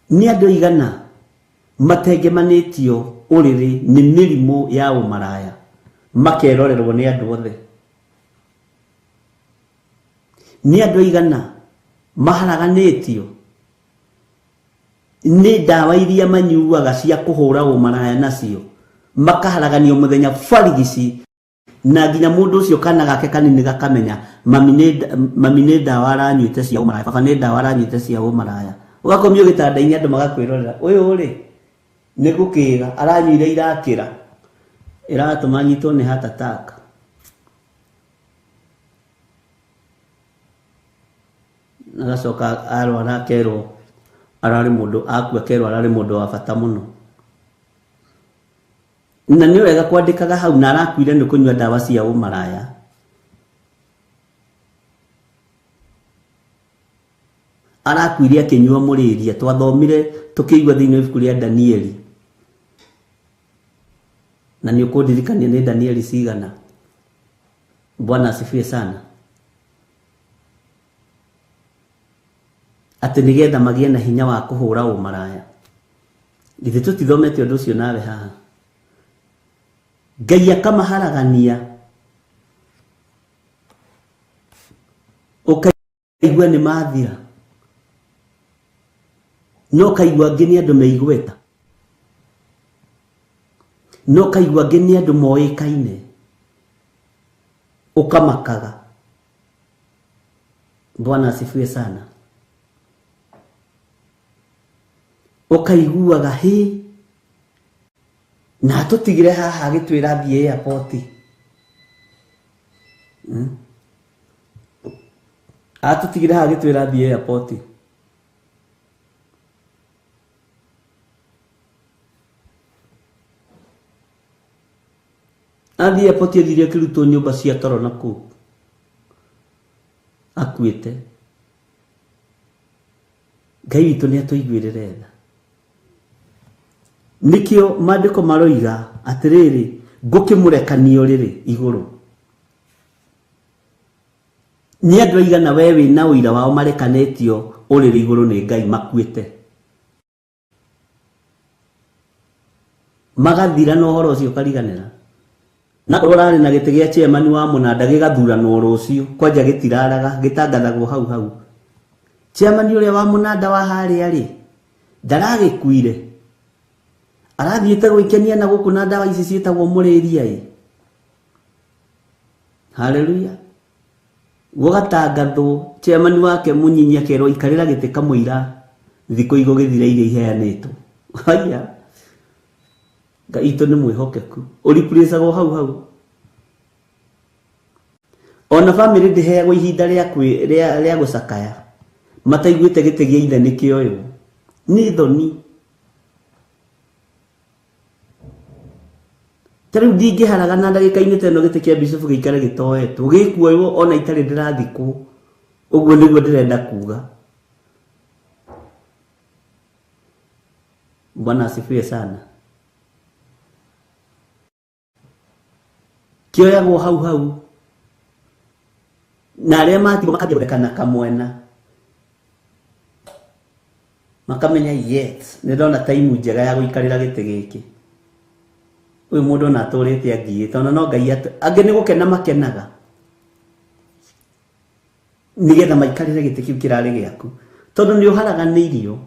Ni andũ igana matengemanĩtio ũrĩrĩ nĩ mĩrimũ ya ũmaraya makerorerwo nĩ andũ othe. Ni andũ igana maharaganĩtio nĩ ndawa iria manyuaga cia kũhũra ũmaraya nacio, makaharaganio mũthenya barigici, na nginya mũndũ ũcio kana gake kanini gakamenya mami nĩ ndawa aranyuĩte cia ũmaraya, baba nĩ ndawa aranyuĩte cia ũmaraya. Ũgakomio gĩtanda-inĩ andũ magakwĩrorera, ũyũ rĩ nĩ gũkĩga aranyuire irakĩra, ĩratũma anyitwo nĩ heart attack. Agacoka arwara akerwo ararĩ mũndũ akua, akerwo ararĩ mũndũ wa bata mũno. Na nĩ wega kwandĩkaga hau na arakuire nĩ kũnyua ndawa cia ũmaraya. Arakuire akĩnyua mũrĩria, twathomire tũkĩigua thĩinĩ wa ibuku rĩa Danieli. Na nĩ ũkũndirikania nĩ Danieli cigana. Bwana asifiwe sana. Atĩ nĩgetha magĩe na hinya wa kũhũra ũmaraya. Githĩ tũtithomete ũndũ ũcio nawe haha? Ngai akamaharagania, ũkaigua nĩ mathira, no kaigua angĩ nĩ andũ meigweta, no kaigua angĩ nĩ andũ moĩkaine, ũkamakaga. Bwana asifiwe sana. Ũkaiguaga hĩ na tũtigire haha agĩtwĩra thiĩ airport. Atũtigire haha agĩtwĩra thiĩ airport. Athiĩ airport athire akĩrutwo nyũmba cia toro na kũu akuĩte. Ngai witũ nĩ atũiguĩrĩre tha. Nikio maandĩko maroiga atĩrĩrĩ, ngũkĩmũrekanio rĩrĩ igũrũ. Nĩ andũ aigana we wĩna ũira wao marekanĩtio ũrĩrĩ igũrũ nĩ Ngai makuĩte, magathira na ũhoro ũcio ũkariganĩra. Na ũrarĩ na gĩtĩ gĩa chairman wa mũnanda gĩgathuranwo rũciũ, kwanja gĩtiraraga gĩtangathagwo hau hau. Chairman ũrĩa wa mũnanda wa harĩa rĩ ndaragĩkuire, arathiĩte gwĩkenia na gũkũ na ndawa ici ciĩtagwo mũrĩria ĩ. Haleluya. Gũgatangathwo chairman wake Mũnyinyi akerwo ikarĩra gĩtĩ kamũira thikũ igũgĩthira iria iheanĩtwo. Haya, Ngai witũ nĩ mwĩhokeku, ũripricagwo hau hau. Ona family ndĩheagwo ihinda rĩa gũcakaya, mataiguĩte gĩtĩ gĩa ithe nĩkĩoywo. Nĩ thoni. Tarĩu ndingĩharagana ndagĩka-inĩ ta ĩno gĩtĩ kĩa bishop gĩikare gĩtoetwo, gĩkuoywo ona itarĩ ndĩrathikwo. Ũguo nĩguo ndĩrenda kuga. Bwana asifiwe sana. Kĩoyagwo hau hau. Na arĩa matigwo makagĩrekana kamwena, makamenya yes, nĩndona time njega ya gũikarĩra gĩtĩ gĩkĩ. Ũyũ mũndũ ona atũrĩte angĩĩte, ona no Ngai angĩ nĩ gũkena makenaga nĩgetha maikarĩre gĩtĩ kĩu kĩrarĩ gĩaku, tondũ nĩ ũharaganĩirio.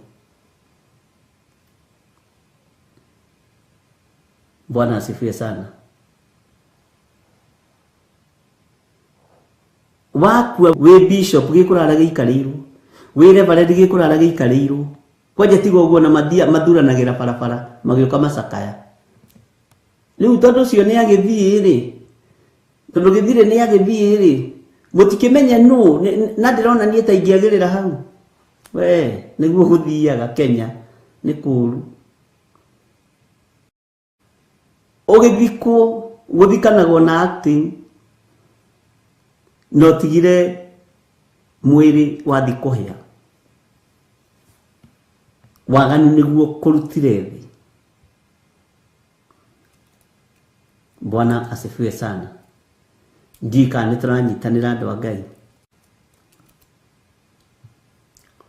Bwana asifiwe sana. Wakua wĩ bishop gĩkũrara gĩikarĩirwo, wĩ reverend gĩkũrara gĩikarĩirwo, kwanja tiga ũguo na mathuranagĩra barabara magĩũka macakaya. Rĩu tondũ ũcio nĩ agĩthiĩ rĩ, tondũ gĩthirĩ nĩ agĩthiĩ rĩ, mũtikĩmenye nũ, na ndĩrona niĩ ta ingĩagĩrĩra hau. We nĩguo gũthiaga Kenya nĩ kũũru. Ũgĩthikwo gũthikanagwo na acting, no tigire mwĩrĩ wathi kũhĩa. Waganu nĩguo kũrutire thĩ. Bwana asifiwe sana. Ngika nĩ tũranyitanĩra andũ a Ngai.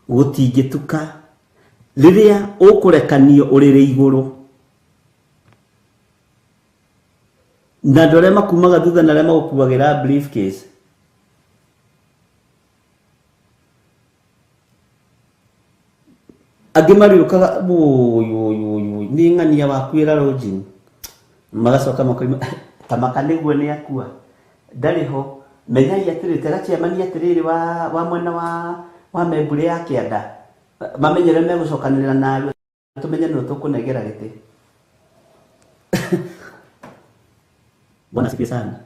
Gũtingĩtuka riria ukurekanio urire iguru na ndore makumaga thutha na rema gukuagira briefcase agimariukaga ni ng'ania wakwira rojini magacoka makoima tamaka niguo ni akua ndariho menya yatirite gaciamania atiriri wa mwena wa membure ya kianda mamenyere megucokanirira na tumenye no tukunegera giti Bwana sifiwe sana.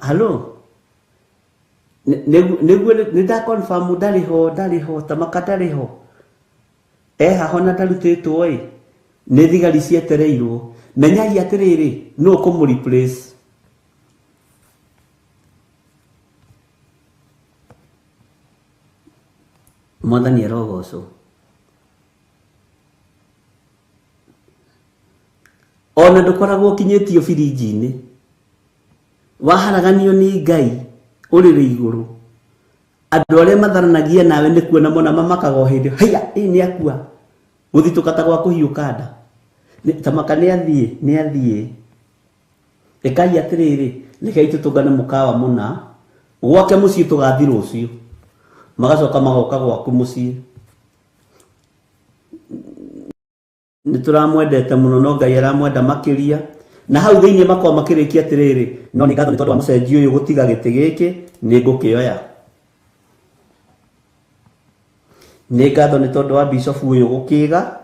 Halo. Nida confirm daliho tamaka daliho. Hahona dalutitwo ĩ. Nĩ thigari cietereirwo. Menyai atiriri no kumu replace. Mwathani arogocwo. Ona ndukoragwo kinyetio birinji-ini waharaganio ni Ngai urire iguru andu aria matharanagia nawe ni kuona mona mamakaga hindi haya ni akua guthituka gwa kuhiuka nda tamaka ni athie ekai atiriri nikai tutugana mukawa muna gwake mucii tugathi rucio magacoka magoka gwaku mucii nituramwendete muno no Ngai aramwenda makiria na hau thiini makwa makirikia atiriri no ni ngatho ni tondu wa mucenjio uyu gutiga giti giki ni ngukioya ni ngatho ni tondu wa bishop uyu gukiga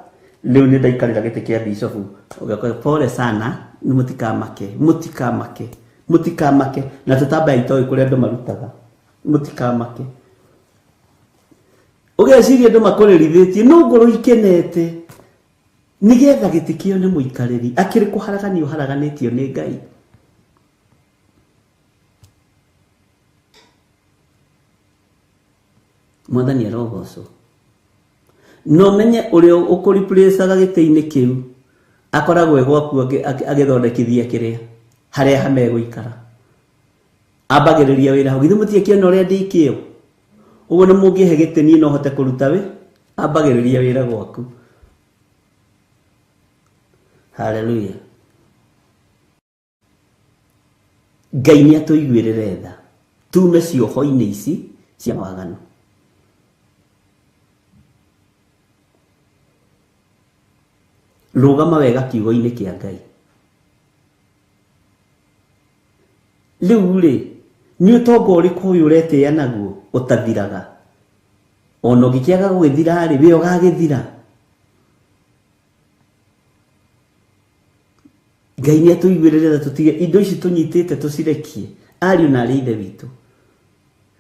riu ni ndaikarira giti kia bishop ugakoe pole sana ni mutikamake na tutamba itoi kuria andu marutaga mutikamake ugeciria andu makuririthĩtie no ngoro ikenete nigetha gitikio ni muikariri akiri kuharaganio haraganitio ni Ngai Mwathani arogocwo no menye uria ukuriplaceaga giti-ini kiu akoragwo gwaku agithondekithia kiria haria hameguikara ambagiriria wira hau githu mutiekiona uria ndikio uguo ni mungihe giti ni no hote kuruta wi ambagiriria wira gwaku Hallelujah. Ngai ni atuiguirire tha tume cioho-ini ici cia mwagano rugama wega kiugo-ini kia Ngai riu ri ni utonga uriku uyu uretia naguo utathiraga ona ungikiaga gugithira ri we ugagithira Ngai ni atuiguirire tha tutige indo ici tunyitite tucirekie ariu na ari ithe witu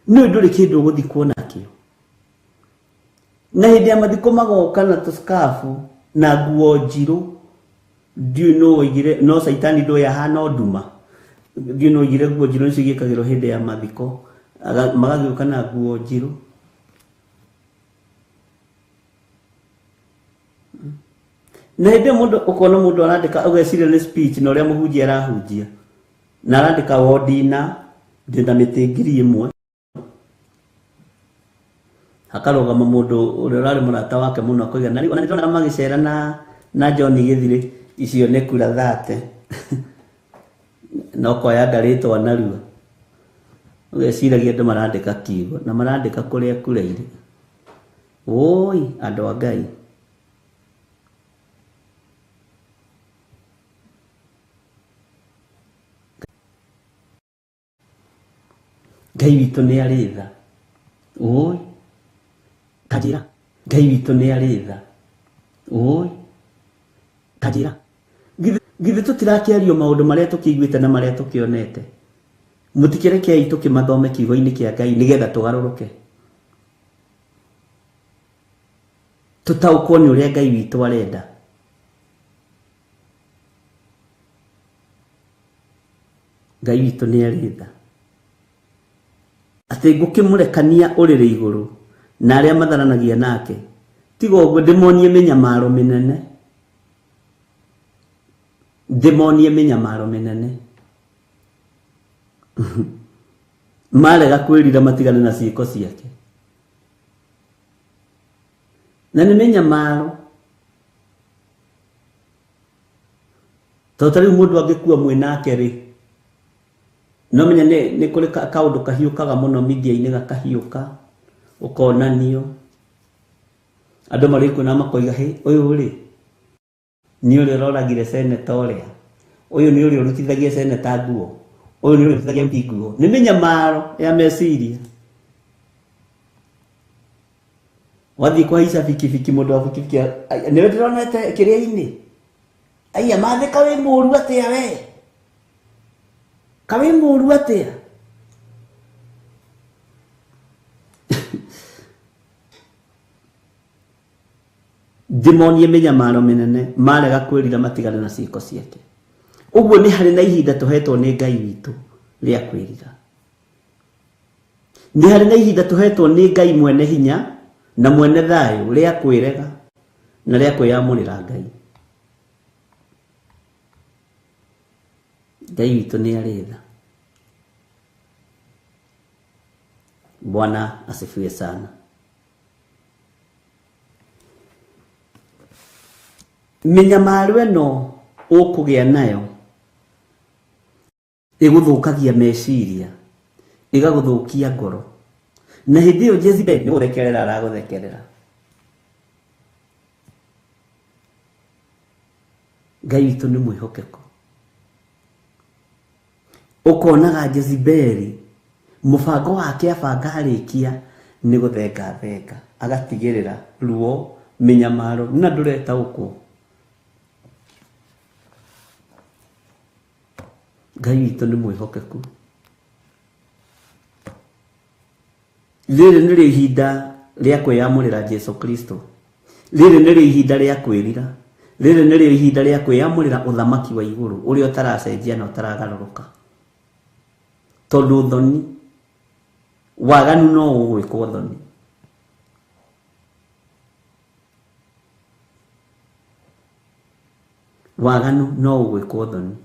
no nduri kindu guthikwo nakio na hindi ya mathiko magoka na tuskafu na nguo njiru ndiu no igire no saitani ndo yahana nduma ndiu no igire nguo njiru cigikagirwo hindi ya mathiko magagiuka na nguo njiru na hindi mundu ukona mundu arandika ugeciria ni speech na uria muhunjia arahunjia na arandika wodina ndinda miti ngiri imwe hakarugama mundu uria urari murata wake muno akoiga na ona ndona magicera na John Githiri icio ni kura thate no koya ndaritwa narua ugeciragia andu marandika kiugo na marandika kuria kureire oi andu a Ngai Ngai witu ni ari tha oi kajira Ngai witu ni ari tha oi kajira githe tutirakiario maundu maria tukiguite na maria tukionete mutikirekei tukimathome kiugo-ini kia Ngai nigetha tugaruruke tutaukwo ni uria Ngai witu arenda Ngai witu ni ari tha ati ngukimurekania urire iguru na aria matharanagia nake tigo uguo ndimonie minyamaro minene marega kwirira matigane na ciiko ciake. Na nĩ mĩnyamaro. Tondũ rĩu mũndũ angĩkua mwĩnake rĩ, no menya nĩ kũrĩ kaũndũ kahiũkaga mũno media-inĩ gakahiũka, ũkonanio. Andũ marĩkuona makoiga ũyũ rĩ, nĩ ũrĩa ũroragire seneta ũrĩa, ũyũ nĩ ũrĩa ũrutithagia seneta nguo, ũyũ nĩ ũrĩa ũrutithagia MP nguo. Nĩ mĩnyamaro ya meciria. Wathiĩ kũhaica bikibiki mũndũ wa bikibiki, nĩwe ndĩronete kĩrĩa-inĩ. Aya mathĩka wĩ mũũru atĩa we? Kawĩ mũũru atĩa? Ndĩmonie mĩnyamaro mĩnene marega kwĩrira matigane na ciĩko ciake. Ũguo nĩ harĩ na ihinda tũhetwo nĩ Ngai witũ rĩa kwĩrira. Nĩ harĩ na ihinda tũhetwo nĩ Ngai mwene hinya na mwene thayũ rĩa kwĩrega na rĩa kwĩyamũrĩra Ngai. Ngai witũ nĩ arĩ tha. Bwana asifiwe sana. Mĩnyamaro ĩno ũkũgĩa nayo ĩgũthũkagia meciria, ĩgagũthũkia ngoro. Na hĩndĩ ĩyo Jezebel nĩ gũthekerera aragũthekerera. Ngai witũ nĩ mwĩhokeku. Ũkonaga Jezebel mũbango wake abanga harĩkia nĩ gũthenga agatigĩrĩra ruo, mĩnyamaro na ndũretaũkwo. Ngai witũ nĩ mwĩhokeku. Rĩrĩ nĩrĩo ihinda rĩa kwĩyamũrĩra Jesu Kristo. Rĩrĩ nĩrĩo ihinda rĩa kwĩrira. Rĩrĩ nĩrĩo ihinda rĩa kwĩyamũrĩra ũthamaki wa igũrũ ũrĩa ũtaracenjia na ũtaragarũrũka. Tondũ thoni, waganu no ũgwĩkwo thoni. Waganu no ũgwĩkwo thoni.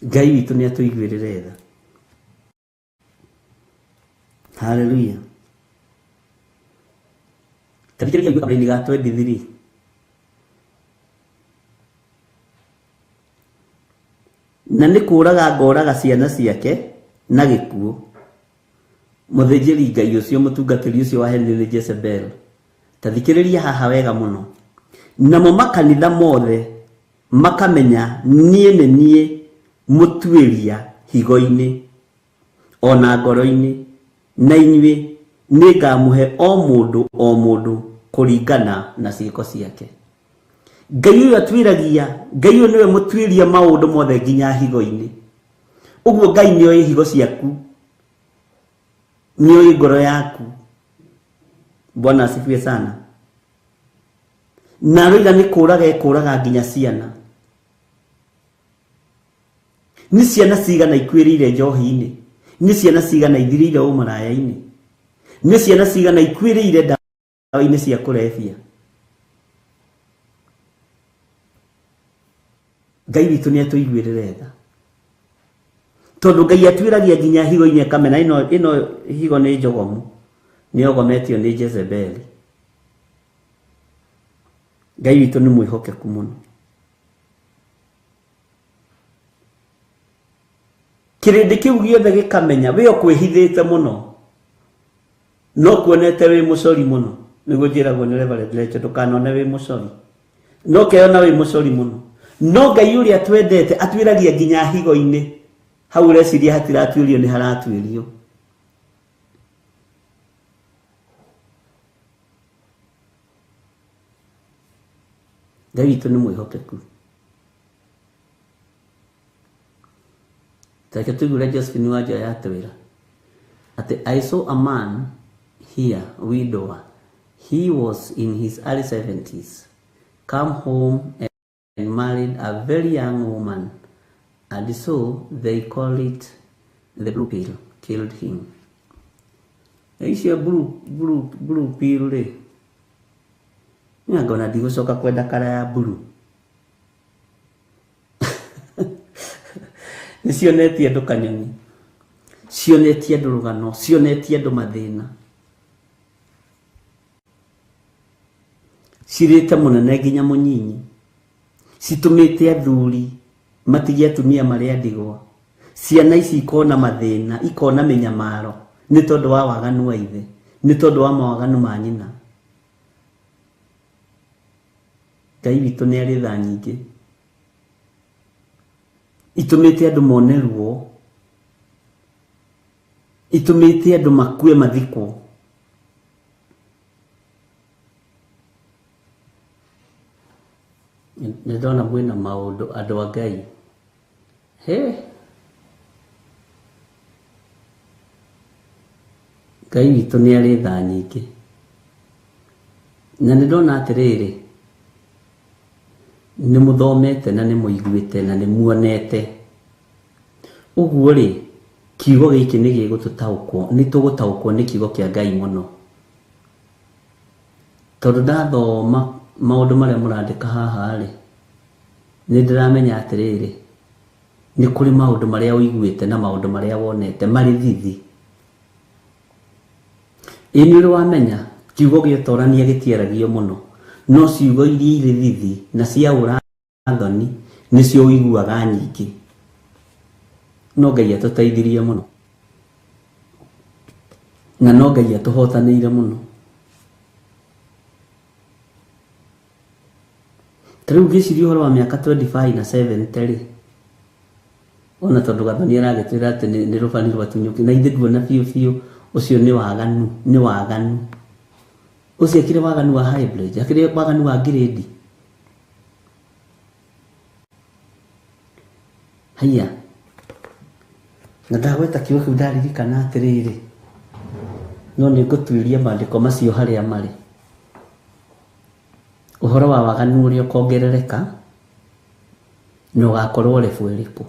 Ngai witũ nĩ atũiguĩrĩre tha. Hallelujah. Tathikĩrĩria Ibuku-inĩ ga 23. Na nĩ kũũraga ngoraga ciana ciake na gĩkuũ. Mũthĩnjĩri Ngai ũcio mũtungatĩri ũcio wa Henry Jezebel. Tathikĩrĩria haha wega mũno. Namo makanitha mothe makamenya niĩ mũtuĩria higo-inĩ ona ngoro-inĩ, na inyuĩ nĩngamũhe o mũndũ kũringana na ciĩko ciake. Ngai ũyũ atuĩragia, Ngai ũyũ nĩwe mũtuĩria maũndũ mothe nginya higo-inĩ. Ũguo Ngai nĩoĩ higo ciaku, nĩoĩ ngoro yaku. Bwana asifiwe sana. Na rĩu nĩ kũũraga nginya ciana. Nĩ ciana cigana ikuĩrĩire njohi-inĩ, nĩ ciana cigana ithirĩire ũmaraya-inĩ, nĩ ciana cigana ikuĩrĩire ndawa-inĩ cia kũrebia. Ngai witũ nĩ atũiguĩrĩre tha. Tondũ Ngai atuĩragia nginya higo-inĩ akamena ĩno higo nĩ njogomu, nĩ ogometio nĩ Jezebel. Ngai witũ nĩ mwĩhokeku mũno. Kĩrĩndĩ kĩu gĩothe gĩkamenya wĩ ũkwĩhithĩte mũno, no kuonete wĩ mũcori mũno. Nĩguo njĩragwo nĩ Reverend Rachel, ndũkanone wĩ mũcori, no keona wĩ mũcori mũno. No Ngai ũrĩa twendete atuĩragia nginya higo-inĩ, hau reciria hatiratuĩrio nĩ haratuĩrio. Ngai witũ nĩ mwĩhokeku. Take tuigure Josephine Wanjoya atwĩra atĩ I saw a man here, widower. He was in his early 70s, come home and married a very young woman, and so they called it the blue pill, killed him. Icio blue pill rĩ, ngona ndigũcoka kwenda kara ya blue. Nicionetie andu kanyoni, cionetie andu rugano, cionetie andu mathina, cirite munene nginya munyinyi, citumite athuri matige atumia maria ndigwa, ciana ici ikona mathina, ikona minyamaro ni tondu wa waganu wa ithe, ni tondu wa mawaganu ma nyina. Ngai witu ni ari tha nyingi, itumite andu mone ruo, itumite andu makue mathiko. Nindona mwina maundu andu a Ngai, Ngai witu ni ari tha nyingi, na nindona atiriri ni muthomete na ni muiguite na ni muonete. Uguo ri kiugo giki ni gigututaukwo, ni tugutaukwo ni kiugo kia Ngai muno, tondu ndathoma maundu maria murandika haha ri ni ndiramenya atiriri ni kuri maundu maria uiguite na maundu maria wonete mari thithi. Ini uri wamenya kiugo giotorania gitiaragio muno, no ciugo iria iri thithi na cia urathoni nicio uiguaga nyingi. No Ngai atũteithirie muno, na no Ngai atuhotanĩire muno. Tariu ngĩciria ũhoro wa mĩaka 25 na 70 rĩ, ona tondu Gathoni aragĩtwĩra atĩ nĩ rũbani rwatunyũki, na ithe nduona biũ biũ ũcio nĩ waganu, nĩ waganu. Ũcio akĩrĩ waganu wa hybrid, akĩrĩ waganu wa grade. Haya, na ndagweta kiugo kĩu ndaririkana atĩrĩrĩ, no nĩ ngũtuĩria maandĩko macio harĩa marĩ. Ũhoro wa waganu ũrĩa ũkongerereka na ũgakorwo rebu ĩrĩkũ.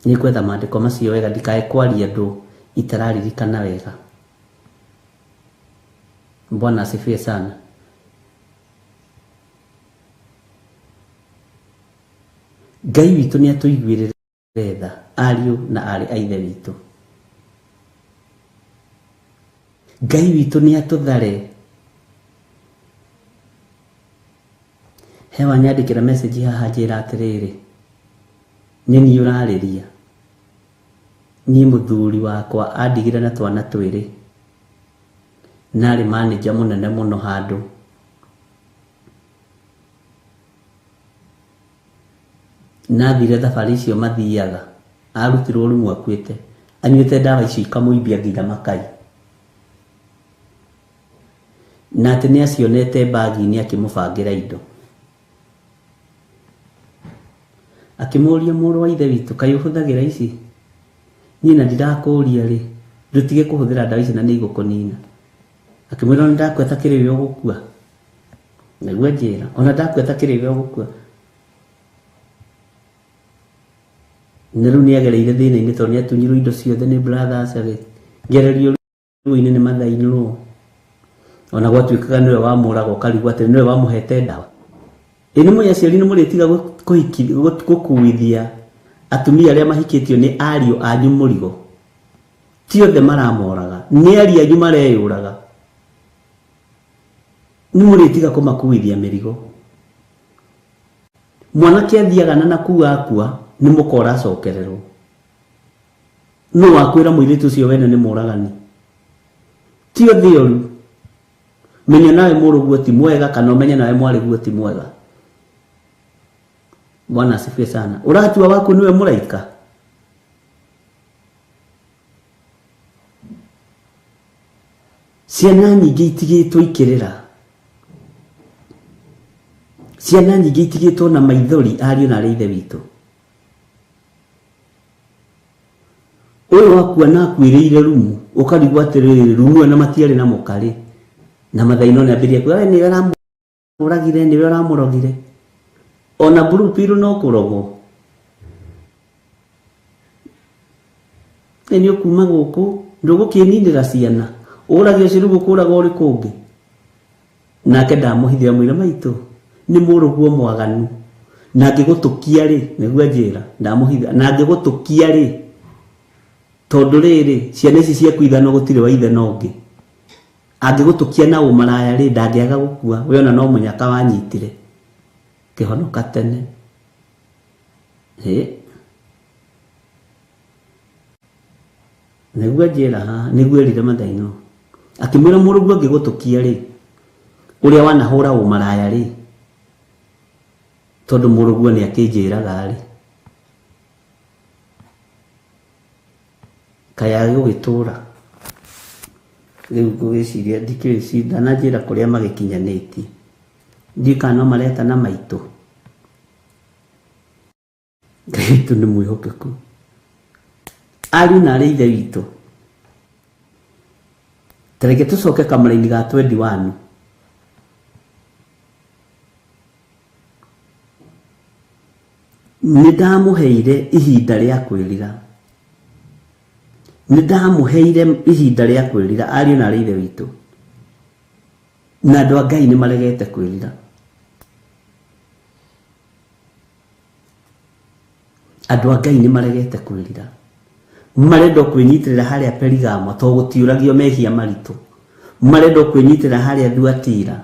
Nĩ ngwetha maandĩko macio wega ndikae kwaria andũ itararirikana wega. Bwana asifiwe sana. Ngai witũ nĩ atũiguĩrĩre tha, ariũ na arĩ a ithe witũ. Ngai witũ nĩ atũthare. Hewa nyandĩkĩra message haha njĩra atĩrĩrĩ, nĩ niĩ ũrarĩria, niĩ mũthuri wakwa andigire na twana twĩrĩ, narĩ manager mũnene mũno handũ. Nathire thabarĩ icio mathiaga, arutirwo rumu akuĩte, anyuĩte ndawa icio ikamũimbia nginya makai. Na atĩ nĩ acionete bagi-inĩ akĩmũbangĩra indo. Akĩmũria mũrũ wa ithe witũ, kaĩ ũhũthagĩra ici? Niĩ na ndirakũria rĩ, ndutige kũhũthĩra ndawa ici na nĩ igũkũnina. Akĩmwĩra nĩ ndakweta kĩrĩwe ũgũkua. Nĩguo njĩra, ona ndakweta kĩrĩwe ũgũkua. Na rĩu nĩ agereire thĩna-inĩ tondũ nĩ atunyirwo indo ciothe nĩ brothers rĩ, ngererio ruo-inĩ nĩ mathainirwo. Ona gwatuĩkaga nĩwe wamũraga ũkarigwo atĩ nĩwe wamũhete ndawa. Ĩ nĩ mũĩ aciari nĩ mũrĩtiga gũkuithia atumia arĩa mahikĩtio nĩ ariũ anyu mũrigo. Ti othe maramoraga, nĩ ariũ anyu mareyũraga. Nĩ mũrĩtiga kũmakuithia mĩrigo. Mwanake athiaga na nakua akua nĩ mũkora acokererwo. No wakwĩra mũirĩtu ũcio wene nĩ mũragani. Ti othe ũru. Menya nawe mũrũguo ti mwega kana ũmenye nawe mwarĩguo ti mwega. Bwana asifiwe sana. Ũratua waku niwe mũraika. Ciana nyingĩ itigĩtwo ikĩrĩra. Ciana nyingĩ itigĩtwo na maithori ariũ na arĩ ithe witũ. Ũyũ wakuona akuĩrĩire rumu, ũkarigwo atĩrĩrĩ, rumu ĩno matiarĩ na mũkarĩ. Na mathaino nĩ ambĩrĩria kuuga nĩwe ũramũragire, nĩwe ũramũrogire. Ona blue pill no kũrogwo. Nĩ ũkuma gũkũ, ndũgũkĩninĩra ciana. Ũragio ciĩ rĩu ũkũraga ũrĩ kũngĩ. Nake ndamũhithia mwĩra maitũ, nĩ mũrũguo mwaganu. na ngigutukia ri niguo njira ndamuhitha na ngigutukia ri tondu riri ciana ici cia kuithano gutire wa ithe nongi angigutukia na umaraya ri ndangiaga gukua we ona no munyaka wanyitire kihonoka tene niguo njira ha niguo erire mathaino akimwira murugu angigutukia ri uria wanahura umaraya ri tondu murugu ni akinjiraga ri kaya gugitura riu ngwiciria ndikiricida na njira kuria magikinyanĩtie ndikano mareta na maitũ Ngai nĩ mwĩhokeku ari na ari ithe witũ tareke tucoke kamara-inĩ ga 21 nĩndamuheire ihinda rĩa kwĩrira nĩndamuheire ihinda rĩa kwĩrira ari na ari ithe witũ na andũ a Ngai nĩ maregete kwĩrira andũ a Ngai nĩ maregete kwĩrira marenda kwĩnyitĩrĩra harĩa Perigamo to gũtiũragio mehia maritũ marenda kwĩnyitĩrĩra harĩa Thuatira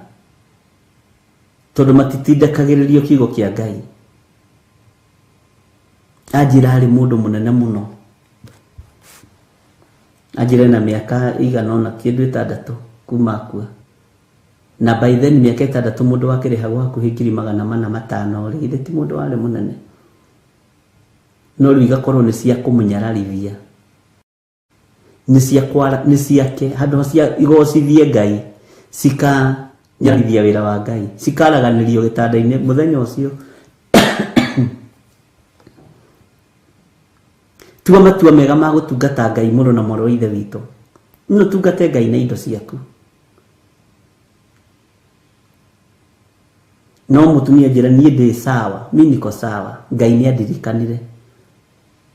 tondũ matitindĩkagĩrĩrio kiugo kĩa Ngai anjĩra harĩ mũndũ mũnene mũno anjĩra na mĩaka igana ona kĩndũ 6 kuma akua na by then mĩaka 6 mũndũ wakĩrĩhagwo hakuhĩ 450 rĩ githĩ ti mũndũ warĩ mũnene no rĩu igakorwo nĩ cia kũmunyararithia nĩ ciake handũ cia igocithie Ngai cikanyarithia wĩra wa Ngai cikaraganĩrio gĩtanda-inĩ mũthenya ũcio tua matua mega ma gũtungata Ngai mũno na moro ithe witũ no tungate Ngai na indo ciaku no mutumia njĩra niĩ ndĩ sawa mimi niko sawa Ngai nĩ andirikanire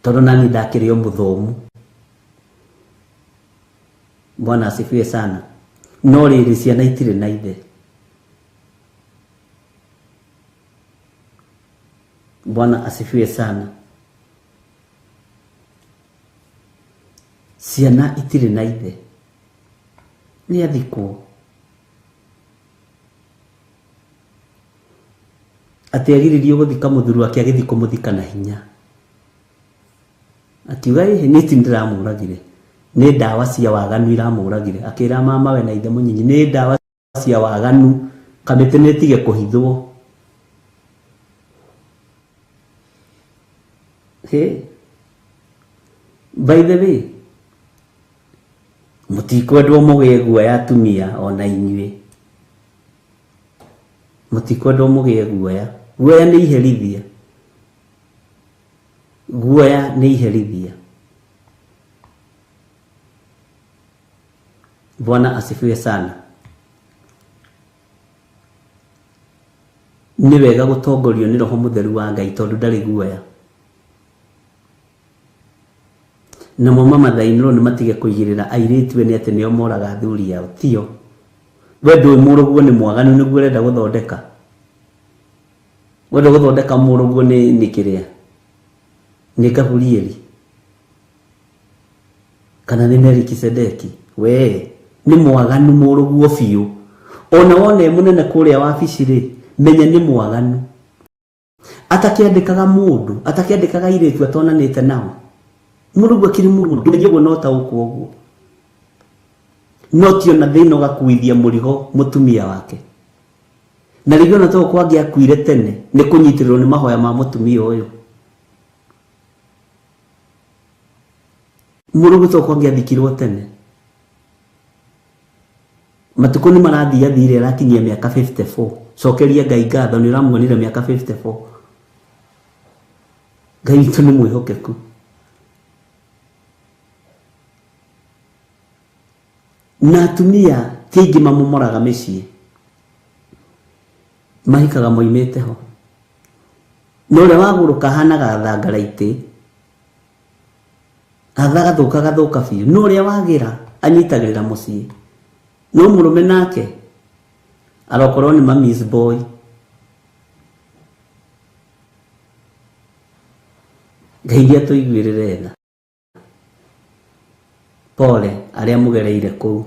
tondũ nani ndakĩrĩ o mũthomu Bwana asifiwe sana no rĩrĩ ciana itirĩ na ithe Bwana asifiwe sana ciana itirĩ na ithe nĩ athikwo atĩagiririo gũthika mũthuri wake agĩthi kũmũthika na hinya akiuga nĩ ti ndiramũragire nĩ ndawa cia waganu iramũragire akĩra mama we na ithe mũnyinyi nĩ ndawa cia waganu kamĩtĩ nĩ tige kũhithwo by the way mũtikwendwo mũgĩe guoya atumia ona inyuĩ mũtikwendwo mũgĩe guoya nĩ iherithia guoya nĩ iherithia Bwana asifiwe sana nĩ wega gũtongorio nĩ roho mũtheru wa Ngai tondũ ndarĩ guoya na mama mathainĩro nĩ matige kũigĩrĩra airĩtu nĩ atĩ nĩo moraga athuri yao tio we ndũĩ mũrũguo nĩ mwaganu nĩguo ũrenda gũthondeka wenda gũthondeka mũrũguo nĩ kĩrĩa nĩ Gaburieli kana nĩ Melikisedeki we nĩ mwaganu mũrũguo biũ ona wone mũnene kũrĩa wabici rĩ menya nĩ mwaganu atakĩandĩkaga mũndũ atakĩandĩkaga airĩtu atonanĩte nao mũrũguo akĩrĩ mũrũguo ndũngĩguo no ta ũguo no ti ona thĩna ũgakuithia mũrigo mũtumia wake na rĩngĩ ona to kwangĩ akuire tene nĩ kũnyitĩrĩrwo nĩ mahoya ma mũtumia ũyũ mũrũguo to kwangĩ athikirwo tene matukũ nĩ marathiathire arakinyia mĩaka 54 cokeria Ngai ngatho nĩ ũramuonire mĩaka 54 Ngai witũ nĩ mwĩhokeku na atumia ti aingĩ mamomoraga mĩciĩ mahikaga moimĩte ho na ũrĩa wagũrũka hanaga thangaraitĩ gathũka biũ na ũrĩa wagĩra anyitagĩrĩra mũciĩ no mũrũme nake arokorwo nĩ mami's boy Ngai atuiguirire tha. Pole aria mugereire kuu.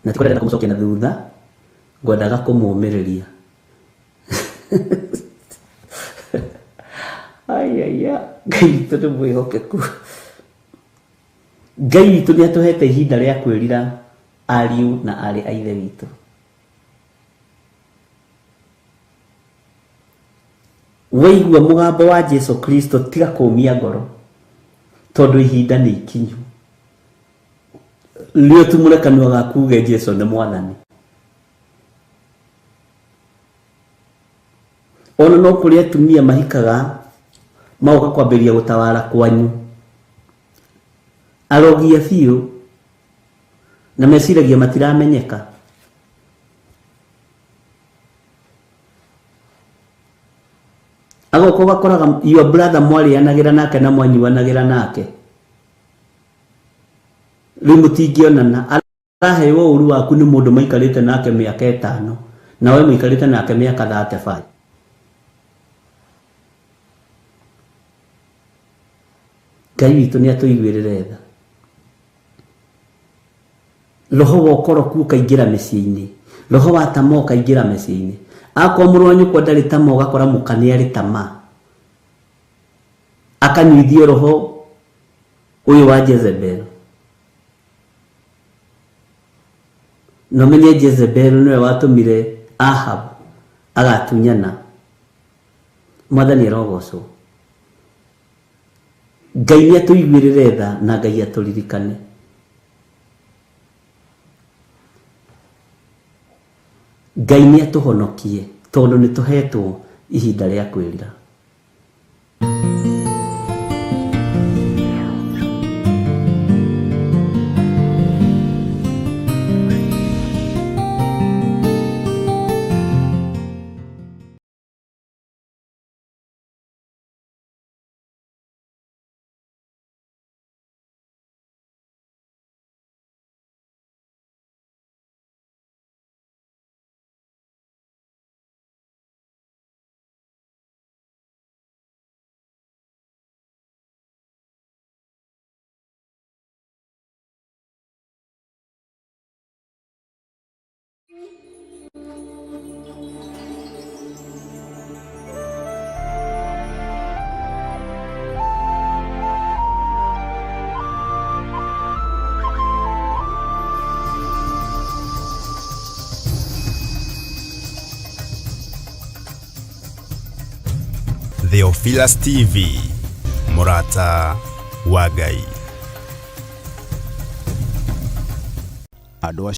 Na tikwenda kumucokia na thutha, ngwendaga kumumiriria. Ngai witũ nĩ mwĩhokeku. Ngai witũ nĩ atũhete ihinda rĩa kwĩrira ariũ na arĩ a ithe witũ. Waigua mũgambo wa Jesu Kristo tiga kũmia ngoro, tondũ ihinda nĩ ikinyu. Rĩu tumũre kanua gaku uge Jesu nĩ Mwathani. Ona no kũrĩ atumia mahikaga magoka kwambĩrĩria gũtawara kwanyu, arogia biũ na meciragia matiramenyeka. Agoka ũgakoraga your brother mwarĩanagira nake na mwanyuanagira nake, rĩu mũtingĩonana. Araheo ũru waku nĩ mũndũ maikarĩte nake mĩaka 5 na we mũikarĩte nake mĩaka 35. Ngai witũ nĩ atũiguĩrĩre tha. Roho wa ũkoroku ũkaingĩra mĩciĩ-inĩ, roho wa tamaa ũkaingĩra mĩciĩ-inĩ. Akorwo mũrũ wa nyũkwa ndarĩ tamaa, ũgakora mũka nĩ arĩ tamaa, akanyuithio roho ũyũ wa Jezebel. No menye Jezebel nĩwe watũmire Ahab agatunyana. Mwathani arogocwo. Ngai nĩ atũiguĩrĩre tha na Ngai atũririkane. Ngai nĩ atũhonokie tondũ nĩ tũhetwo ihinda rĩa kwĩrira. Theophilus TV, Murata wa Ngai.